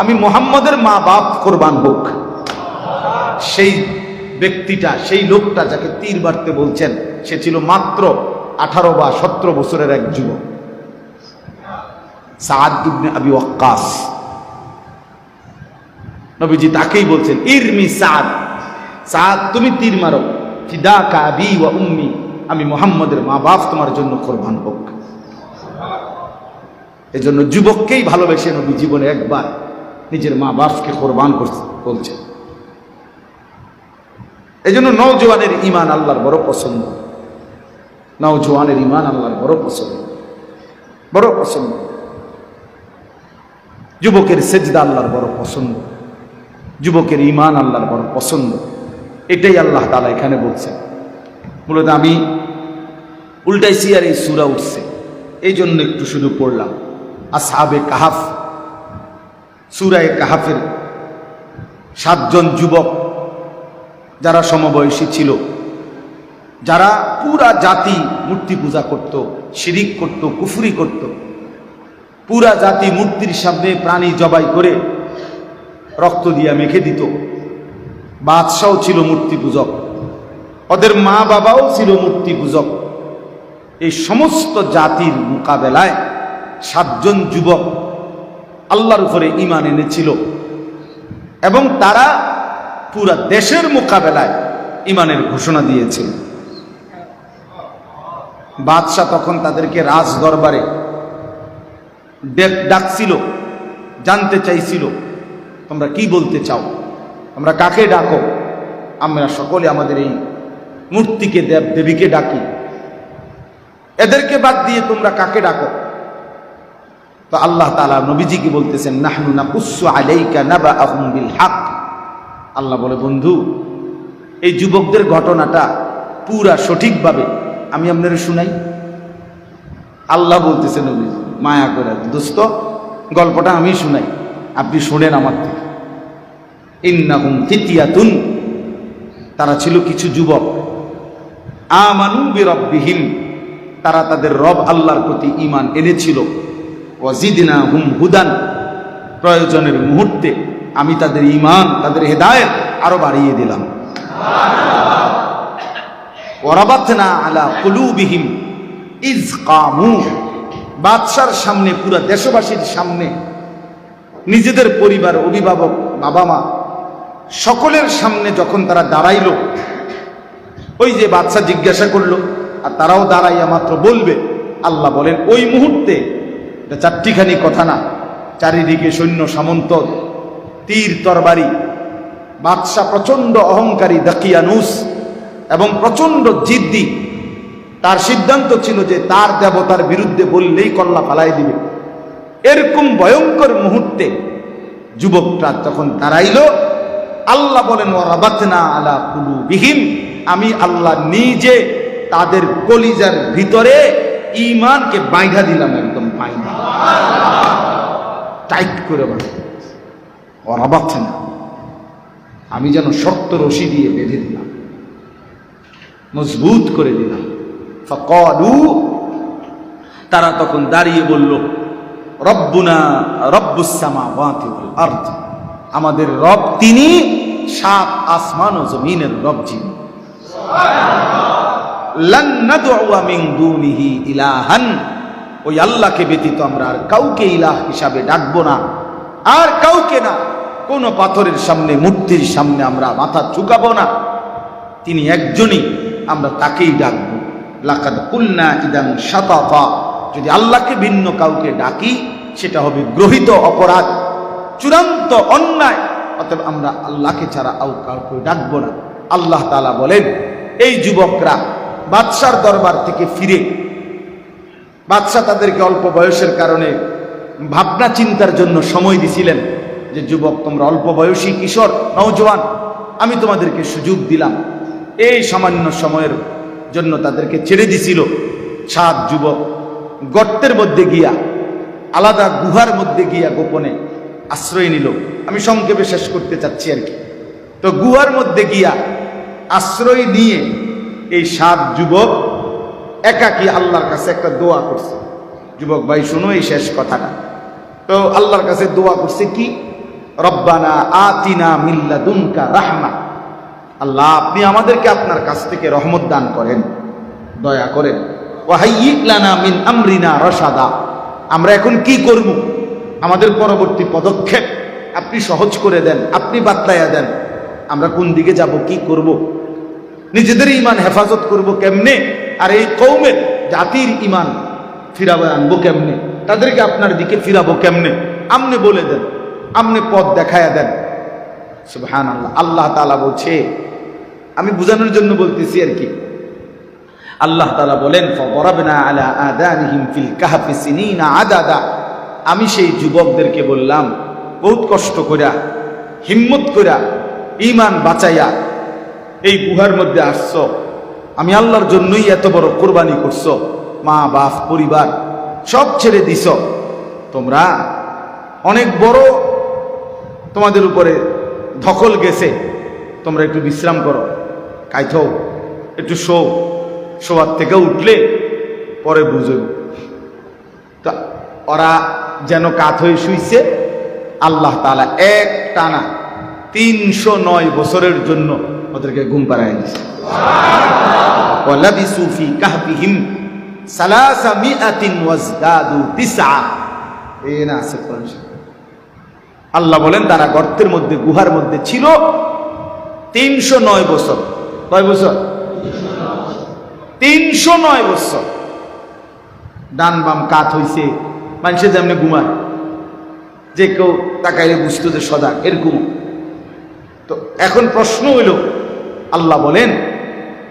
আমি মুহাম্মদের মা বাপ কোরবান হোক। সেই ব্যক্তিটা, সেই লোকটা যাকে তীর মারতে বলছেন, সে ছিল মাত্র 18 বা 17 বছরের এক যুবক, সাদ ইবনে আবি ওয়াক্কাস। নবীজি তাকেই বলছেন, ইরমি সাদ, সাদ তুমি তীর মারো, ফিদাকা আবি ওয়া উম্মি, আমি মুহাম্মদের মা বাপ তোমার জন্য কোরবান হোক। এজন্য যুবককেই ভালোবেসে নবী জীবনে একবার নিজের মা বাপকে কোরবান করছে। এজন্য নওজোয়ানের ঈমান আল্লাহর বড় পছন্দ, নওজোয়ানের ঈমান আল্লাহর বড় পছন্দ, বড় পছন্দ। যুবকের সেজদা আল্লাহর বড় পছন্দ, যুবকের ঈমান আল্লাহর বড় পছন্দ। এটাই আল্লাহ তাআলা এখানে বলছেন। মূলত আমি উল্টাইছি আর এই সূরা উঠছে, এই জন্য একটু শুধু পড়লাম। আসহাবে কাহাফ, সূরা কাহাফের 7 জন যুবক যারা সমবয়সী ছিল, যারা পুরা জাতি মূর্তি পূজা করত, শিরিক করত, কুফরি করত, পুরা জাতি মূর্তির সামনে প্রাণী জবাই করে রক্ত দিয়া মেখে দিত। বাদশাও ছিল মূর্তি পূজক, ওদের মা বাবাও ছিল মূর্তি পূজক। এই সমস্ত জাতির মোকাবেলায় 7 জন যুবক আল্লাহর উপরে ঈমান এনেছিল এবং তারা পুরা দেশের মোকাবেলায় ঈমানের ঘোষণা দিয়েছিল। বাদশা তখন তাদেরকে রাজ দরবারে ডাকছিল, জানতে চাইছিল, তোমরা কি বলতে চাও, আমরা কাকে ডাকো? আমরা সকলে আমাদের এই মূর্তিকে, দেব দেবীকে ডাকি, এদেরকে বাদ দিয়ে তোমরা কাকে ডাকো? তো আল্লাহ তাআলা নবীজিকে বলতেছেন, নাহনু নাকুসসু আলাইকা নাবাআহুম বিল হক। আল্লাহ বলে, বন্ধু, এই যুবকদের ঘটনাটা পুরা সঠিকভাবে আমি আপনাদের শুনাই। আল্লাহ বলতেছেন নবীজি মায়া করে, দোস্ত গল্পটা আমি শুনাই, আপনি শুনেন আমার থেকে। ইন্নাহুম ফিতিয়াতুন, তারা ছিল কিছু যুবক, আমানু বিরাব্বিহিম, তারা তাদের রব আল্লাহর প্রতি ঈমান এনেছিল। ওয়াজিদনাহুম হুদান, প্রয়োজনের মুহূর্তে আমি তাদের ঈমান, তাদের হেদায়েত আরো বাড়িয়ে দিলাম। ওয়ারাবাতনা আলা কুলুবিহিম ইজ কামু, বাদশার সামনে, পুরা দেশবাসীর সামনে, নিজেদের পরিবার, অভিভাবক, বাবা মা সকলের সামনে যখন তারা দাঁড়াইল, ওই যে বাদশা জিজ্ঞাসা করলো আর তারাও দাঁড়াইয়া মাত্র বলবে, আল্লাহ বলেন ওই মুহূর্তে, এটা চারটিখানি কথা না, চারিদিকে সৈন্য সামন্ত, তীর তরবারি। বাদশা প্রচন্ড অহংকারী দাকিয়ানুস এবং প্রচন্ড জিদ্দি, তার সিদ্ধান্ত ছিল যে তার দেবতার বিরুদ্ধে বললেই কল্লা ফালাই দিবে। এরকম ভয়ঙ্কর মুহূর্তে যুবকরা যখন দাঁড়াইল, আল্লাহ বলেন ওয়ারাবাতনা আলা কুলুবিহিম, আমি আল্লাহ নিজে তাদের কলিজার ভিতরে ঈমানকে বাইন্ধা দিলাম, একদম বাইন্ধা, টাইট করে ওয়ারাবাতনা, আমি যেন শক্ত রশি দিয়ে বেঁধে দিলাম, মজবুত করে দিলাম। ফাকালু তারা তখন দাঁড়িয়ে বলল, রব্বুনা রব্বুস সামাওয়াতি ওয়াল আরদ, আমাদের রব তিনি, সাত আসমান ও জমিনের রব যিনি। লান নাদউয়া মিন দুনিহি ইলাহান, ওই আল্লাহকে ব্যতীত আমরা আর কাউকে ইলাহ হিসাবে ডাকবো না, আর কাউকে না, কোন পাথরের সামনে, মূর্তির সামনে আমরা মাথা ঝুঁকাবো না, তিনি একজনই, আমরা তাকেই ডাকবো। লাকাদ কুলনা ইদান শাতাতা, যদি আল্লাহকে ভিন্ন কাউকে ডাকি সেটা হবে গ্রহিত অপরাধ, চূড়ান্ত অন্যায়, অতএব আমরা আল্লাহকে ছাড়া আর কাউকে ডাকবো না। আল্লাহ তাআলা বলেন, এই যুবকরা বাদশার দরবার থেকে ফিরে, বাদশাহ তাদেরকে অল্প বয়সের কারণে ভাবনা চিন্তার জন্য সময় দিছিলেন, যে যুবক তোমরা অল্প বয়সী কিশোর নওজোয়ান, আমি তোমাদেরকে সুযোগ দিলাম। এই সামান্য সময়ের জন্য তাদেরকে ছেড়ে দিছিল। 7 যুবক গর্তের মধ্যে গিয়া, আলাদা গুহার মধ্যে গিয়া গোপনে আশ্রয় নিল। আমি সংক্ষেপে শেষ করতে চাচ্ছি আর কি। তো গুহার মধ্যে গিয়া আশ্রয় নিয়ে এই 7 যুবক একাকী আল্লাহর কাছে একটা দোয়া করছে। যুবক ভাই শোনো এই শেষ কথাটা। তো আল্লাহর কাছে দোয়া করছে কি, রব্বানা আতিনা মিন লাদুনকা রাহমা, আল্লাহ আপনি আমাদেরকে আপনার কাছ থেকে রহমত দান করেন, দয়া করেন। ওয়া হাইয়্যি লানা মিন আমরিনা রাশাদা, আমরা এখন কি করব, আমাদের পরবর্তী পদক্ষেপ আপনি সহজ করে দেন, আপনি বাতলাইয়া দেন, আমরা কোন দিকে যাব, কি করব, নিজেদের ঈমান হেফাজত করব কেমনে, আর এই কওমের জাতির ঈমান ফিরাবে আনবো কেমনে, তাদেরকে আপনার দিকে ফিরাবো কেমনে, আপনি বলে দেন, আপনি পথ দেখায়া দেন। সুবহানাল্লাহ। আল্লাহ তাআলা বলছে, আমি বুঝানোর জন্য বলতেছি আর কি। আল্লাহ তাআলা বলেন, ফাদরাবনা আলা আদানিহিম ফিল কাহফি সিনিনা আদাদা, আমি সেই যুবকদেরকে বললাম, বহুত কষ্ট কইরা, হিম্মত কইরা, ঈমান বাঁচাইয়া এই গুহার মধ্যে আসছো, আমি আল্লাহর জন্যই এত বড় কুরবানি করছো, মা বাপ পরিবার সব ছেড়ে দিছ, তোমরা অনেক বড় তোমাদের উপরে ধকল গেছে, তোমরা একটু বিশ্রাম করো, কাইথো, একটু শোয়ার থেকে উঠলে পরে বুঝো। তা ওরা যেন কাত হয়ে শুইছে, আল্লাহ তাআলা এক টানা 309 বছরের জন্য ওদেরকে ঘুম পাড়ায় দিয়েছে। ওয়ালাবিসু ফি কাহফিহিম 300 ওয়াজদাদু 9, এই না আছে কোরআন। আল্লাহ বলেন তারা গর্তের মধ্যে, গুহার মধ্যে ছিল 309 বছর। কয় বছর? 309 বছর। ডান বাম কাত হইছে, মানুষে যেমনি ঘুমায়, যে কেউ তাকাইলে বুঝতো যে সদা এরকম। তো এখন প্রশ্ন হইল, আল্লাহ বলেন,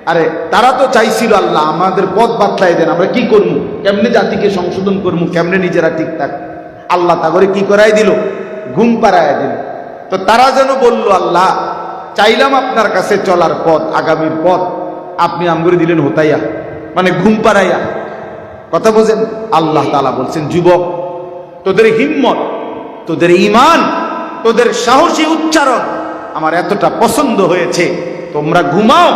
আরে তারা তো চাইছিল আল্লাহ আমাদের পথ বাতলাই দেন, আমরা কি করবো, কেমনে জাতিকে সংশোধন করবো, কেমনে নিজেরা ঠিকঠাক, আল্লাহ তা করে কি করাই দিল, ঘুম পাড়ায় দিল। তো তারা যেন বলল, আল্লাহ চাইলাম আপনার কাছে চলার পথ, আগামীর পথ, আপনি আমগুরি দিলেন হোতাইয়া, মানে ঘুম পাড়াইয়া। কথা বোঝেন? আল্লাহ তাআলা বলছেন, যুবক তোদের হিম্মত, তোদের ঈমান, তোদের সাহসী উচ্চারণ আমার এতটা পছন্দ হয়েছে, তোমরা ঘুমাও,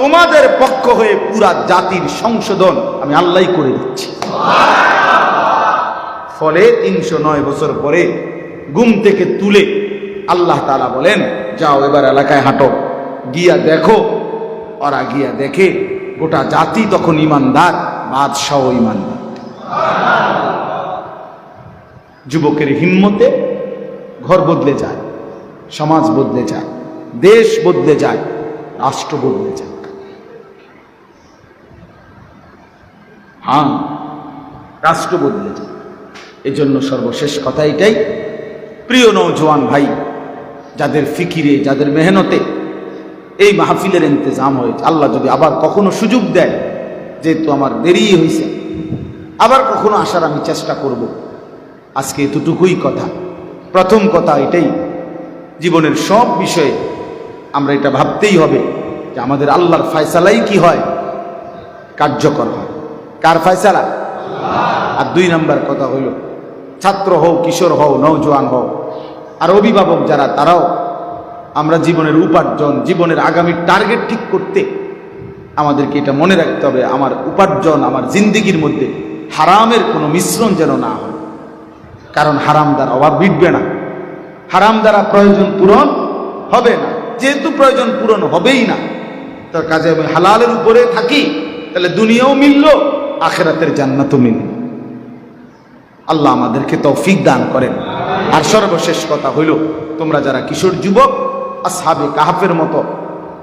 তোমাদের পক্ষ হয়ে পুরা জাতির সংশোধন আমি আল্লাহই করে দিচ্ছি। ফলে 309 বছর পরে ঘুম থেকে তুলে আল্লাহ তাআলা বলেন, যাও এবার এলাকায় হাঁটো, গিয়া দেখো। ওরা গিয়া দেখে গোটা জাতি তখন ঈমানদার, বাদশাহ ঈমানদার। যুবকের হিম্মতে ঘর বদলে যায়, সমাজ বদলে যায়, দেশ বদলে যায়, রাষ্ট্র বদলে যায়। হ্যাঁ, রাষ্ট্র বদলে যায়। এই জন্য সর্বশেষ কথা এটাই, প্রিয় নওজোয়ান ভাই, যাদের ফিকিরে, যাদের মেহনতে এই মাহফিলের ইন্তজাম হয়েছে, আল্লাহ যদি আবার কখনো সুযোগ দেয়, যেহেতু আমার দেরি হয়েছে, আবার কখনো আসার আমি চেষ্টা করব। আজকে এতটুকুই কথা। প্রথম কথা এটাই, জীবনের সব বিষয়ে আমরা এটা ভাবতেই হবে যে আমাদের আল্লাহর ফয়সালাই কি হয়, কার্যকর হয়। কার ফয়সালা? আর 2 নম্বর কথা হইল, ছাত্র হও, কিশোর হও, নওজোয়ান হও, আর অভিভাবক যারা, তারাও আমরা জীবনের উপার্জন, জীবনের আগামী টার্গেট ঠিক করতে আমাদেরকে এটা মনে রাখতে হবে, আমার উপার্জন, আমার জিন্দিগির মধ্যে হারামের কোনো মিশ্রণ যেন না হয়, কারণ হারাম দ্বারা অভাব মিটবে না, হারাম দ্বারা প্রয়োজন পূরণ হবে না। যেহেতু প্রয়োজন পূরণ হবেই না, তার কাজে আমি হালালের উপরে থাকি, তাহলে দুনিয়াও মিলল, আখিরাতের জান্নাতও মিলল। আল্লাহ আমাদেরকে তৌফিক দান করেন। আর সর্বশেষ কথা হইল, তোমরা যারা কিশোর যুবক, আসহাবে কাহাফের মতো,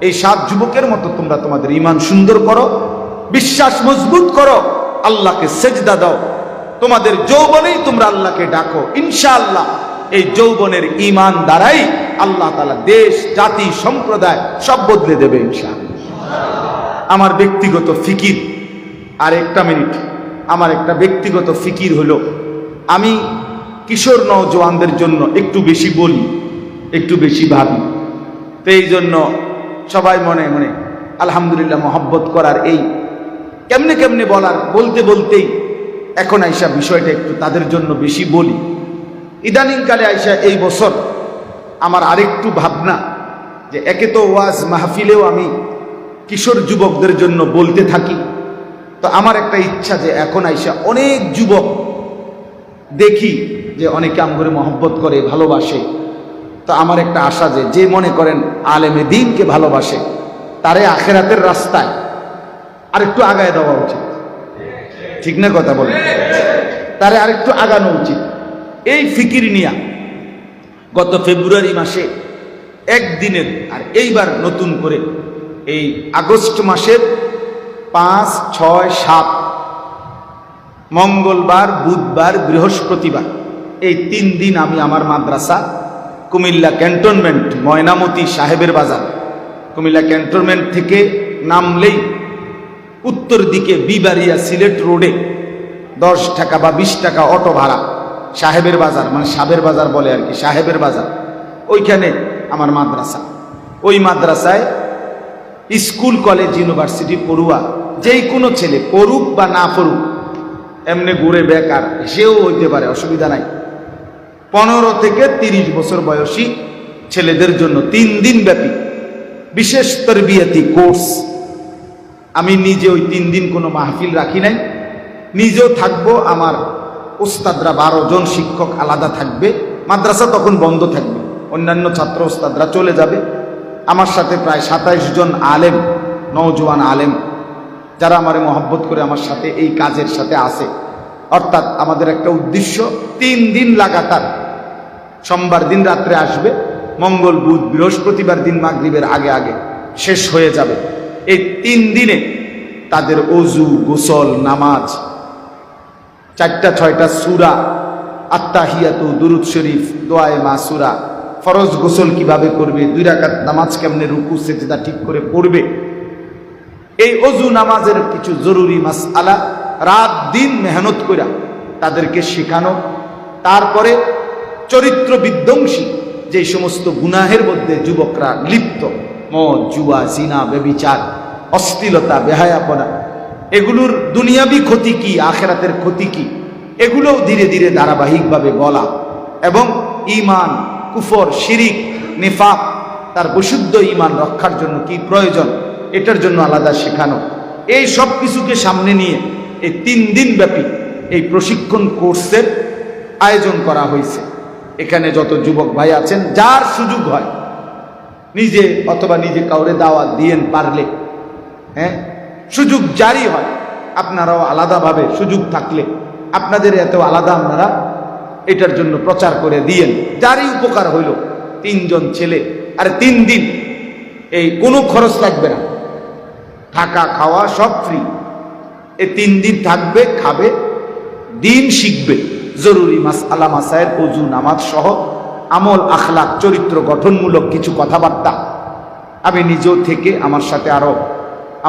এই 7 যুবকের মতো তোমরা তোমাদের ঈমান সুন্দর করো, বিশ্বাস মজবুত করো, আল্লাহকে সেজদা দাও, তোমাদের যৌবনেই তোমরা আল্লাহকে ডাকো। ইনশাআল্লাহ এই যৌবনের ঈমান দ্বারাই আল্লাহ তাআলা দেশ, জাতি, সম্প্রদায় সব বদলে দেবে ইনশাআল্লাহ। আমার ব্যক্তিগত ফিকির, আর একটা মিনিট, আমার একটা ব্যক্তিগত ফিকির হলো, আমি কিশোর নওজোয়ানদের জন্য একটু বেশি বলি, একটু বেশি ভাবি। তো এই জন্য সবাই মনে মনে আলহামদুলিল্লাহ মহব্বত করার এই কেমনে কেমনে বলার বলতে বলতেই এখন আইসা বিষয়টা একটু তাদের জন্য বেশি বলি। ইদানিংকালে আইসা এই বছর আমার আরেকটু ভাবনা যে একে তো ওয়াজ মাহফিলেও আমি কিশোর যুবকদের জন্য বলতে থাকি, তো আমার একটা ইচ্ছা যে এখন আইসা অনেক যুবক দেখি যে অনেকে আমগরে মহব্বত করে, ভালোবাসে। তো আমার একটা আশা যে যে মনে করেন আলেমে দ্বীনকে ভালোবাসে, তারে আখেরাতের রাস্তায় আরেকটু আগায় দেওয়া উচিত। ঠিক না কথা বলেন? তারে আরেকটু আগানো উচিত। এই ফিকির নিয়া গত ফেব্রুয়ারি মাসে একদিনের, আর এইবার নতুন করে এই আগস্ট মাসের 5, 6, 7 মঙ্গলবার, বুধবার, বৃহস্পতিবার এই 3 দিন আমি আমার মাদ্রাসা কুমিল্লা ক্যান্টনমেন্ট, ময়নামতি সাহেবের বাজার, কুমিল্লা ক্যান্টনমেন্ট থেকে নামলেই উত্তর দিকে বিবাড়িয়া সিলেট রোডে 10 টাকা বা 20 টাকা অটো ভাড়া, সাহেবের বাজার, মানে সাবের বাজার বলে আর কি, সাহেবের বাজার, ওইখানে আমার মাদ্রাসা। ওই মাদ্রাসায় স্কুল, কলেজ, ইউনিভার্সিটি পড়ুয়া যেই কোনো ছেলে পড়ুক বা না পড়ুক, এমনি ঘুরে বেকার সেও হইতে পারে, অসুবিধা নাই। 15 থেকে 30 বছর বয়সী ছেলেদের জন্য 3 দিন ব্যাপী বিশেষ তরবিয়তি কোর্স। আমি নিজে ওই 3 দিন কোনো মাহফিল রাখি নাই, নিজেও থাকবো, আমার ওস্তাদরা 12 জন শিক্ষক আলাদা থাকবে। মাদ্রাসা তখন বন্ধ থাকবে, অন্যান্য ছাত্র ওস্তাদরা চলে যাবে। আমার সাথে প্রায় 27 জন আলেম, নওজোয়ান আলেম, যারা আমারে মহব্বত করে আমার সাথে এই কাজের সাথে আসে। অর্থাৎ আমাদের একটা উদ্দেশ্য, 3 দিন লাগাতার, সোমবার দিন রাত্রে আসবে, মঙ্গল, বুধ, বৃহস্পতিবার দিন মাগরিবের আগে আগে শেষ হয়ে যাবে। এই 3 দিনে তাদের ওযু, গোসল, নামাজ, 4টা-6টা সূরা, আত্তাহিয়াতু, দুরুদ শরীফ, দোয়ায়ে মাসুরা, ফরজ গোসল কিভাবে করবে, 2 রাকাত নামাজ কেমনে রুকু সেজদা ঠিক করে পড়বে, এই ওযু নামাজের কিছু জরুরি মাসআলা রাত দিন মেহনত কইরা তাদেরকে শেখানো। তারপরে চরিত্র বিধ্বংসী যে সমস্ত গুনাহের মধ্যে যুবকরা লিপ্ত, মদ, জুয়া, জিনা, ব্যভিচার, অশ্লীলতা, বেহায়াপনা, এগুলোর দুনিয়াবি ক্ষতি কি, আখিরাতের ক্ষতি কি, এগুলোও ধীরে ধীরে ধারাবাহিকভাবে বলা, এবং ঈমান, কুফর, শিরিক, নিফাক, তার বিশুদ্ধ ঈমান রক্ষার জন্য কি প্রয়োজন, এটার জন্য আলাদা শেখানো। এই সব কিছুকে সামনে নিয়ে এই 3 দিন ব্যাপী এই প্রশিক্ষণ কোর্সের আয়োজন করা হয়েছে। এখানে যত যুবক ভাই আছেন, যার সুযোগ হয় নিজে অথবা নিজে কাউরে দাওয়াত দিয়েন পারলে, হ্যাঁ, সুযোগ জারি হয়, আপনারাও আলাদাভাবে সুযোগ থাকলে আপনাদের এত আলাদা আপনারা এটার জন্য প্রচার করে দিয়েন, যারই উপকার হইল। 3 জন ছেলে, আর 3 দিন এই কোনো খরচ লাগবে না, থাকা খাওয়া সব ফ্রি। এই 3 দিন থাকবে, খাবে, দিন শিখবে, জরুরি মাসআলা মাসায়েল, ওযু, নামাজ সহ আমল, আখলাক, চরিত্র গঠনমূলক কিছু কথাবার্তা। আমি নিজেও থেকে আমার সাথে আরো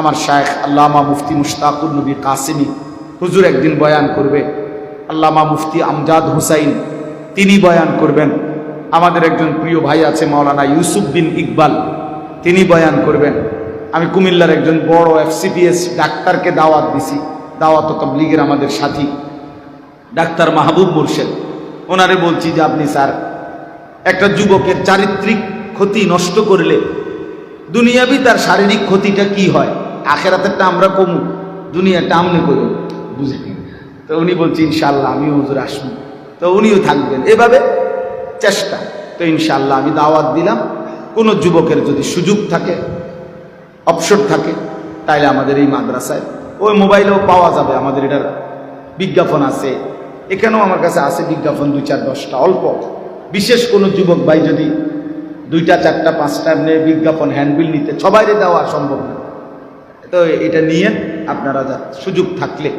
আমার শায়েখ আল্লামা মুফতি মুশতাকুর নবী কাসেমি হুজুর একদিন বয়ান করবে, আল্লামা মুফতি আমজাদ হুসাইন তিনি বয়ান করবেন, আমাদের একজন প্রিয় ভাই আছে মাওলানা ইউসুফ বিন ইকবাল, তিনি বয়ান করবেন। আমি কুমিল্লার একজন বড় FCPS ডাক্তারকে দাওয়াত দিছি, দাওয়াত তাবলীগের আমাদের সাথী ডাক্তার মাহবুব মুর্শেদ, ওনারে বলছি যে আপনি স্যার, একটা যুবকের চারিত্রিক ক্ষতি নষ্ট করলে দুনিয়াবি তার শারীরিক ক্ষতিটা কি হয়, আখেরাতেরটা আমরা কমু, দুনিয়াটা আমনে করব, বুঝলেন? তো উনি বলছি ইনশাআল্লাহ আমিও হুজুর আসবো, তো উনিও থাকবেন, এভাবে চেষ্টা। তো ইনশাআল্লাহ আমি দাওয়াত দিলাম, কোনো যুবকের যদি সুযোগ থাকে, অবসর থাকে, তাইলে আমাদের এই মাদ্রাসায় ওই মোবাইলেও পাওয়া যাবে, আমাদের এটার বিজ্ঞাপন আছে, এখানেও আমার কাছে আছে বিজ্ঞাপন 2-4-10টা, অল্প। বিশেষ কোনো যুবক ভাই যদি 2টা 4টা 5টা এমনি বিজ্ঞাপন হ্যান্ডবিল নিতে, সবাইরে দেওয়া সম্ভব না, তো এটা নিয়ে আপনারা সুযোগ থাকলে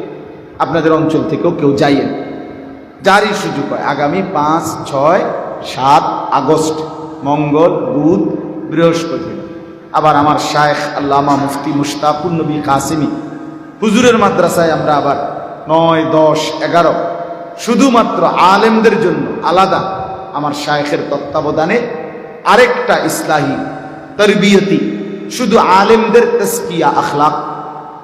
আপনাদের অঞ্চল থেকেও কেউ যাইয়েন, যারই সুযোগ হয়। আগামী 5, 6, 7 আগস্ট মঙ্গল, বুধ, বৃহস্পতি আবার আমার শায়েখ আল্লামা মুফতি মুশতাকুর নবী কাসেমি হুজুরের মাদ্রাসায় আমরা আবার 9, 10, 11 শুধুমাত্র আলেমদের জন্য আলাদা আমার শায়েখের তত্ত্বাবধানে আরেকটা ইসলাহি তরবিয়তি, শুধু আলেমদের তাসকিয়া আখলাক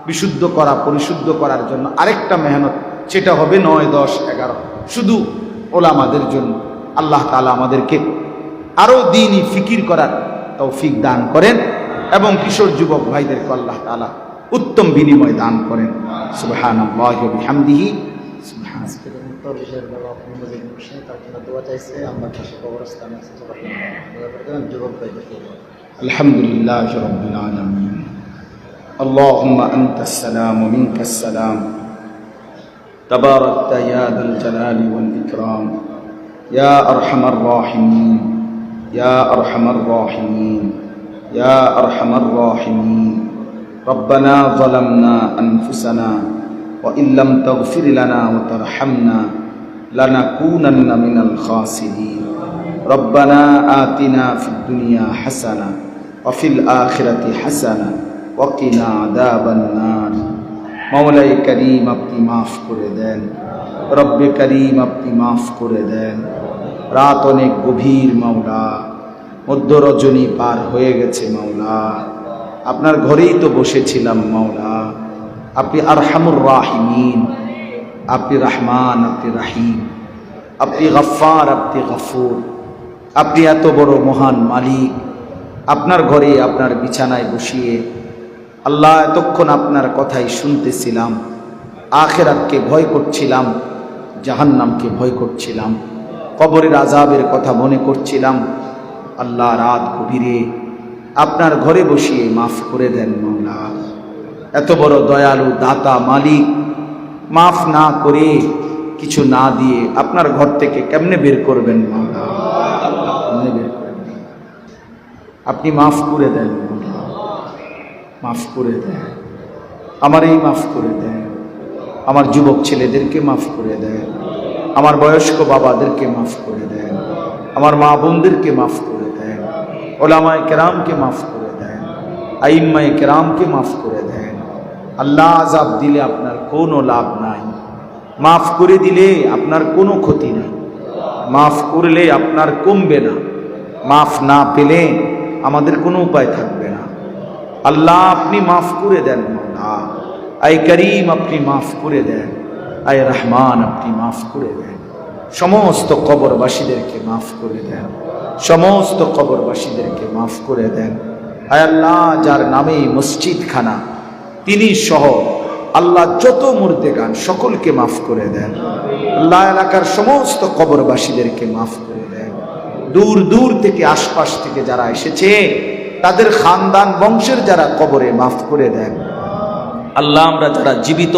বিশুদ্ধ করা, পরিশুদ্ধ করার জন্য আরেকটা মেহনত, সেটা হবে 9, 10, 11 শুধু ওলামাদের জন্য। আল্লাহ তাআলা আমাদেরকে আরো দ্বীনি ফিকির করার তৌফিক দান করেন এবং কিশোর যুবক ভাইদেরকে আল্লাহ তাআলা উত্তম বিনিময় দান করেন। সুবহানাল্লাহি ওয়া বিহামদিহি। আলহামদুলিল্লাহি রাব্বিল আলামিন। اللهم أنت السلام ومنك السلام تباركت يا ذا الجلال والإكرام يا أرحم الراحمين يا أرحم الراحمين يا أرحم الراحمين ربنا ظلمنا أنفسنا وإن لم تغفر لنا وترحمنا لنكونن من الخاسرين ربنا آتنا في الدنيا حسنة وفي الآخرة حسنة ওয়াকিনা আযাবান নার। মাওলাই করিম আপনি মাফ করে দেন, রব্বে করিম আপনি মাফ করে দেন। রাত অনেক গভীর মাওলা, মধ্য রজনী পার হয়ে গেছে মাওলা, আপনার ঘরেই তো বসেছিলাম মাওলা। আপনি আরহামুর রাহিমিন, আপনি রহমান, আপনি রহিম, আপনি গফফার, আপনি গফুর, আপনি এত বড় মহান মালিক। আপনার ঘরে আপনার বিছানায় বসিয়ে আল্লাহ এতক্ষণ আপনার কথাই শুনতেছিলাম, আখিরাতকে ভয় করছিলাম, জাহান্নামকে ভয় করছিলাম, কবরের আযাবের কথা মনে করছিলাম। আল্লাহ রাত গভীরে আপনার ঘরে বসিয়ে মাফ করে দেন মাওলা। এত বড় দয়ালু দাতা মালিক মাফ না করে, কিছু না দিয়ে আপনার ঘর থেকে কেমনে বের করবেন মাওলা? কেমনে বের করবেন? আপনি মাফ করে দেন, মাফ করে দেন, আমারই মাফ করে দেন, আমার যুবক ছেলেদেরকে মাফ করে দেন, আমার বয়স্ক বাবাদেরকে মাফ করে দেন, আমার মা বোনদেরকে মাফ করে দেন, ওলামায়ে কেরামকে মাফ করে দেন, আইম্মায়ে কেরামকে মাফ করে দেন। আল্লাহ আযাব দিলে আপনার কোনো লাভ নাই, মাফ করে দিলে আপনার কোনো ক্ষতি নাই, মাফ করলে আপনার কমবে না, মাফ না পেলে আমাদের কোনো উপায় থাকবে না। আল্লাহ আপনি মাফ করে দেন মাওলা, আই করিম আপনি মাফ করে দেন, আই রহমান আপনি মাফ করে দেন। সমস্ত কবরবাসীদেরকে মাফ করে দেন, সমস্ত কবরবাসীদেরকে মাফ করে দেন। আয় আল্লাহ, যার নামে মসজিদ খানা তিনি সহ আল্লাহ যত মুর্দেগান সকলকে মাফ করে দেন। আল্লাহ এলাকার সমস্ত কবরবাসীদেরকে মাফ করে দেন। দূর দূর থেকে আশপাশ থেকে যারা এসেছে তাদের খানদান বংশের যারা কবরে মাফ করে দেন। আল্লাহ আমরা যারা জীবিত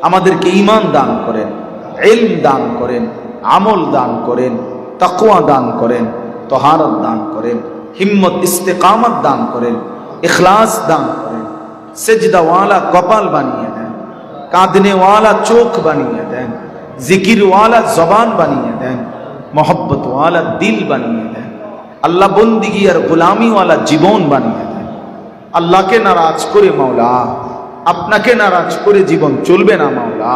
আমাদেরকে ঈমান দান করেন, ইলম দান করেন, আমল দান করেন, তাকওয়া দান করেন, তহারত দান করেন, হিম্মত ইস্তেকামত দান করেন, ইখলাস দান করেন, সেজদাওয়ালা কপাল বানিয়ে দেন, কাঁদনেওয়ালা চোখ বানিয়ে দেন, জিকিরওয়ালা জবান বানিয়ে দেন, মোহব্বতওয়ালা দিল বানিয়ে দেন। আল্লাহ বন্দিগি আর গোলামিওয়ালা জীবন বানিয়ে দেন। আল্লাহকে নারাজ করে মাওলা, আপনাকে নারাজ করে জীবন চলবে না মাওলা।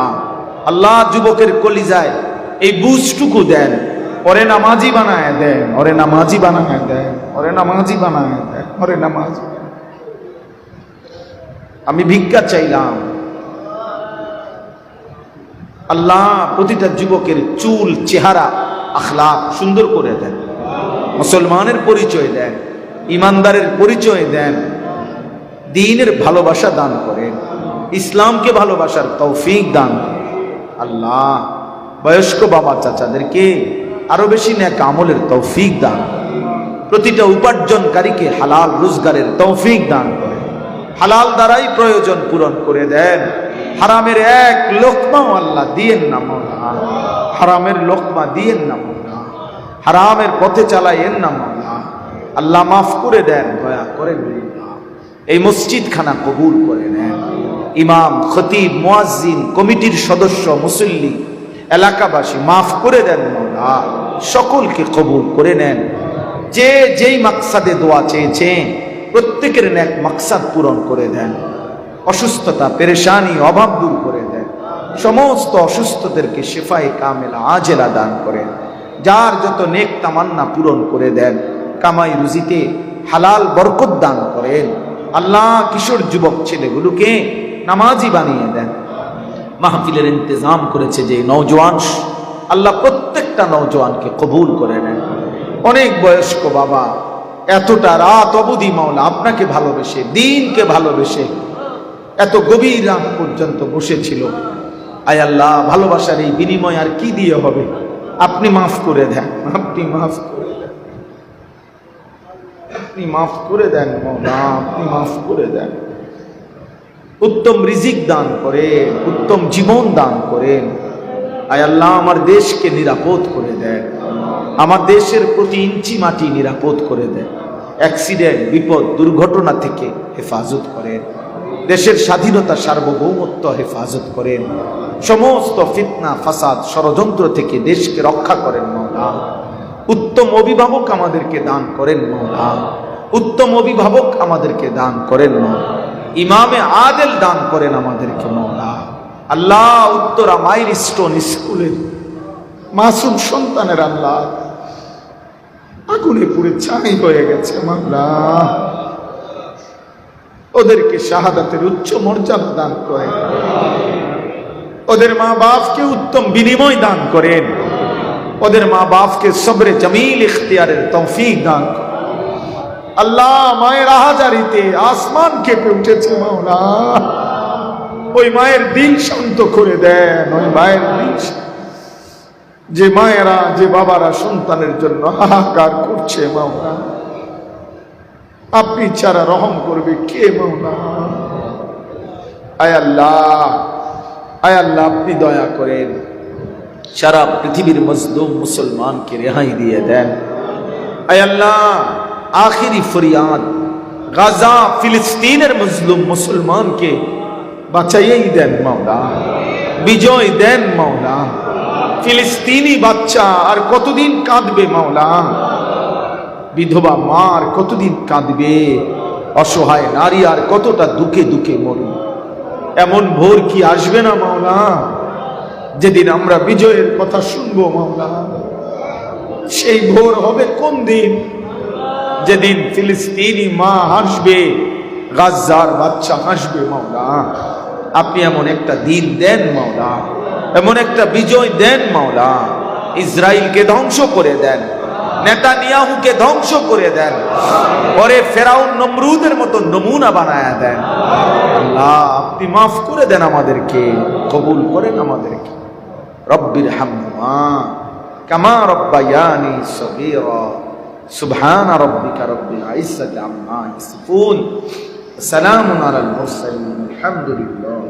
আল্লাহ যুবকের কলিজায় এই বুঝটুকু দেন, ওরে নামাজি বানায় দেন, ওরে নামাজি বানায় দেন, ওরে নামাজি বানায় দেন, ওরে নামাজি। আমি ভিক্ষা চাইলাম আল্লাহ প্রতিটা যুবকের চুল, চেহারা, আখলাক সুন্দর করে দেন, মুসলমানের পরিচয় দেন, ইমানদারের পরিচয় দেন, দ্বীনের ভালোবাসা দান করেন, ইসলামকে ভালোবাসার তৌফিক দান করেন। আল্লাহ বয়স্ক বাবা চাচাদেরকে আরো বেশি নেক আমলের তৌফিক দান করেন। প্রতিটা উপার্জনকারীকে হালাল রোজগারের তৌফিক দান করেন। হালাল দ্বারাই প্রয়োজন পূরণ করে দেন। হারামের এক লোকমাও আল্লাহ দিয়েন না মওলা, হারামের লোকমা দিয়েন না মওলা, হারামের পথে চালাইয়েন না মওলা। আল্লাহ মাফ করে দেন, দয়া করেন। এই মসজিদ খানা কবুল করে নেন। ইমাম, খতিব, মুয়াজ্জিন, কমিটির সদস্য, মুসল্লি, এলাকাবাসী মাফ করে দেন মওলা, সকলকে কবুল করে নেন। যে যেই মাকসাদে দোয়া চেয়েছেন প্রত্যেকের নেক মাকসাদ পূরণ করে দেন। অসুস্থতা, পেরেশানি, অভাব দূর করে দেন। সমস্ত অসুস্থদেরকে শিফায়ে কামেলা আজেলা দান করেন। যার যত নেক তামান্না পূরণ করে দেন। কামাই রুজিতে হালাল বরকত দান করেন। আল্লাহ কিশোর যুবক ছেলেগুলোকে নামাজি বানিয়ে দেন। মাহফিলের ইন্তজাম করেছে যে নওজোয়ান, আল্লাহ প্রত্যেকটা নওজোয়ানকে কবুল করে নেন। অনেক বয়স্ক বাবা এতটা রাত অবধি মাওলা আপনাকে ভালোবেসে, দিনকে ভালোবেসে এত গভীর রাত পর্যন্ত বসেছিল। আয় আল্লাহ, ভালোবাসার এই বিনিময় আর কি দিয়ে হবে? আপনি মাফ করে দেন, আপনি মাফ করে দেন, আপনি মাফ করে দেন মওলা, আপনি মাফ করে দেন। উত্তম রিজিক দান করেন, উত্তম জীবন দান করেন। আয় আল্লাহ, আমার দেশকে নিরাপদ করে দেন। আমার দেশের প্রতি ইঞ্চি মাটি নিরাপদ করে দেন। অ্যাক্সিডেন্ট, বিপদ, দুর্ঘটনা থেকে হেফাজত করেন। দেশের স্বাধীনতা, সার্বভৌমত্ব হেফাজত করেন। সমস্ত ফিতনা, ফাসাদ, ষড়যন্ত্র থেকে দেশকে রক্ষা করেন মওলা। উত্তম অভিভাবক আমাদেরকে দান করেন মওলা, উত্তম অভিভাবক আমাদেরকে দান করেন মওলা। ইমামে আদেল দান করেন আমাদেরকে মওলা। আল্লাহ, উত্তরা মাইল স্টোন স্কুলের মাসুম সন্তানের আল্লাহ আগুনে পুড়ে ছাই হয়ে গেছে মাওলা, ওদেরকে শাহাদাতের উচ্চ মর্যাদা দান করেন। ওদের মা বাপকে উত্তম বিনিময় দান করেন। ওদের মা বাপকে সবরে জমিল ইখতিয়ারের তৌফিক দান করেন। আল্লাহ, মায়ের আহাজারিতে আসমান কেঁপে উঠেছে মাওলা, ওই মায়ের দিল শান্ত করে দেন। ওই মায়ের দিল, যে মায়েরা, যে বাবারা সন্তানের জন্য হাহাকার করছে মাওলা, আপনি ছাড়া রহম করবে কে মাওলা? আয় আল্লাহ, আয় আল্লাহ, আপনি দয়া করেন। সারা পৃথিবীর মজলুম মুসলমানকে রেহাই দিয়ে দেন। আয় আল্লাহ, আখিরি ফরিয়াদ, গাজা ফিলিস্তিনের মজলুম মুসলমানকে বাঁচাইয়েই দেন মাওলা, বিজয় দেন মাওলা। ফিলিস্তিনি বাচ্চা আর কতদিন কাঁদবে মাওলা? বিধবা মা আর কতদিন কাঁদবে? অসহায় নারী আর কতটা দুঃখে দুঃখে মরবে? এমন ভোর কি আসবে না মাওলা, যেদিন আমরা বিজয়ের কথা শুনবো মাওলা? সেই ভোর হবে কোন দিন? যেদিন ফিলিস্তিনি মা হাসবে, গাজ্জার বাচ্চা হাসবে মাওলা। আপনি এমন একটা দিন দেন মাওলা, এমন একটা বিজয় দেন মাওলা। ইসরায়েলকে ধ্বংস করে দেন, নেতানিয়াহুকে ধ্বংস করে দেন, পরে ফেরাউন নমরুদের মতো নমুনা বানায়া দেন। আল্লাহ, আপনি মাফ করে দেন আমাদেরকে, কবুল করেন আমাদেরকে। রব্বির হামহুমা কামা রব্বায়ানি সগীরা। সুবহান রাব্বিকা রব্বিল ইজ্জাতি আম্মা ইয়াসিফুন, সালামুন আলাল মুরসালিন, আলহামদুলিল্লাহ।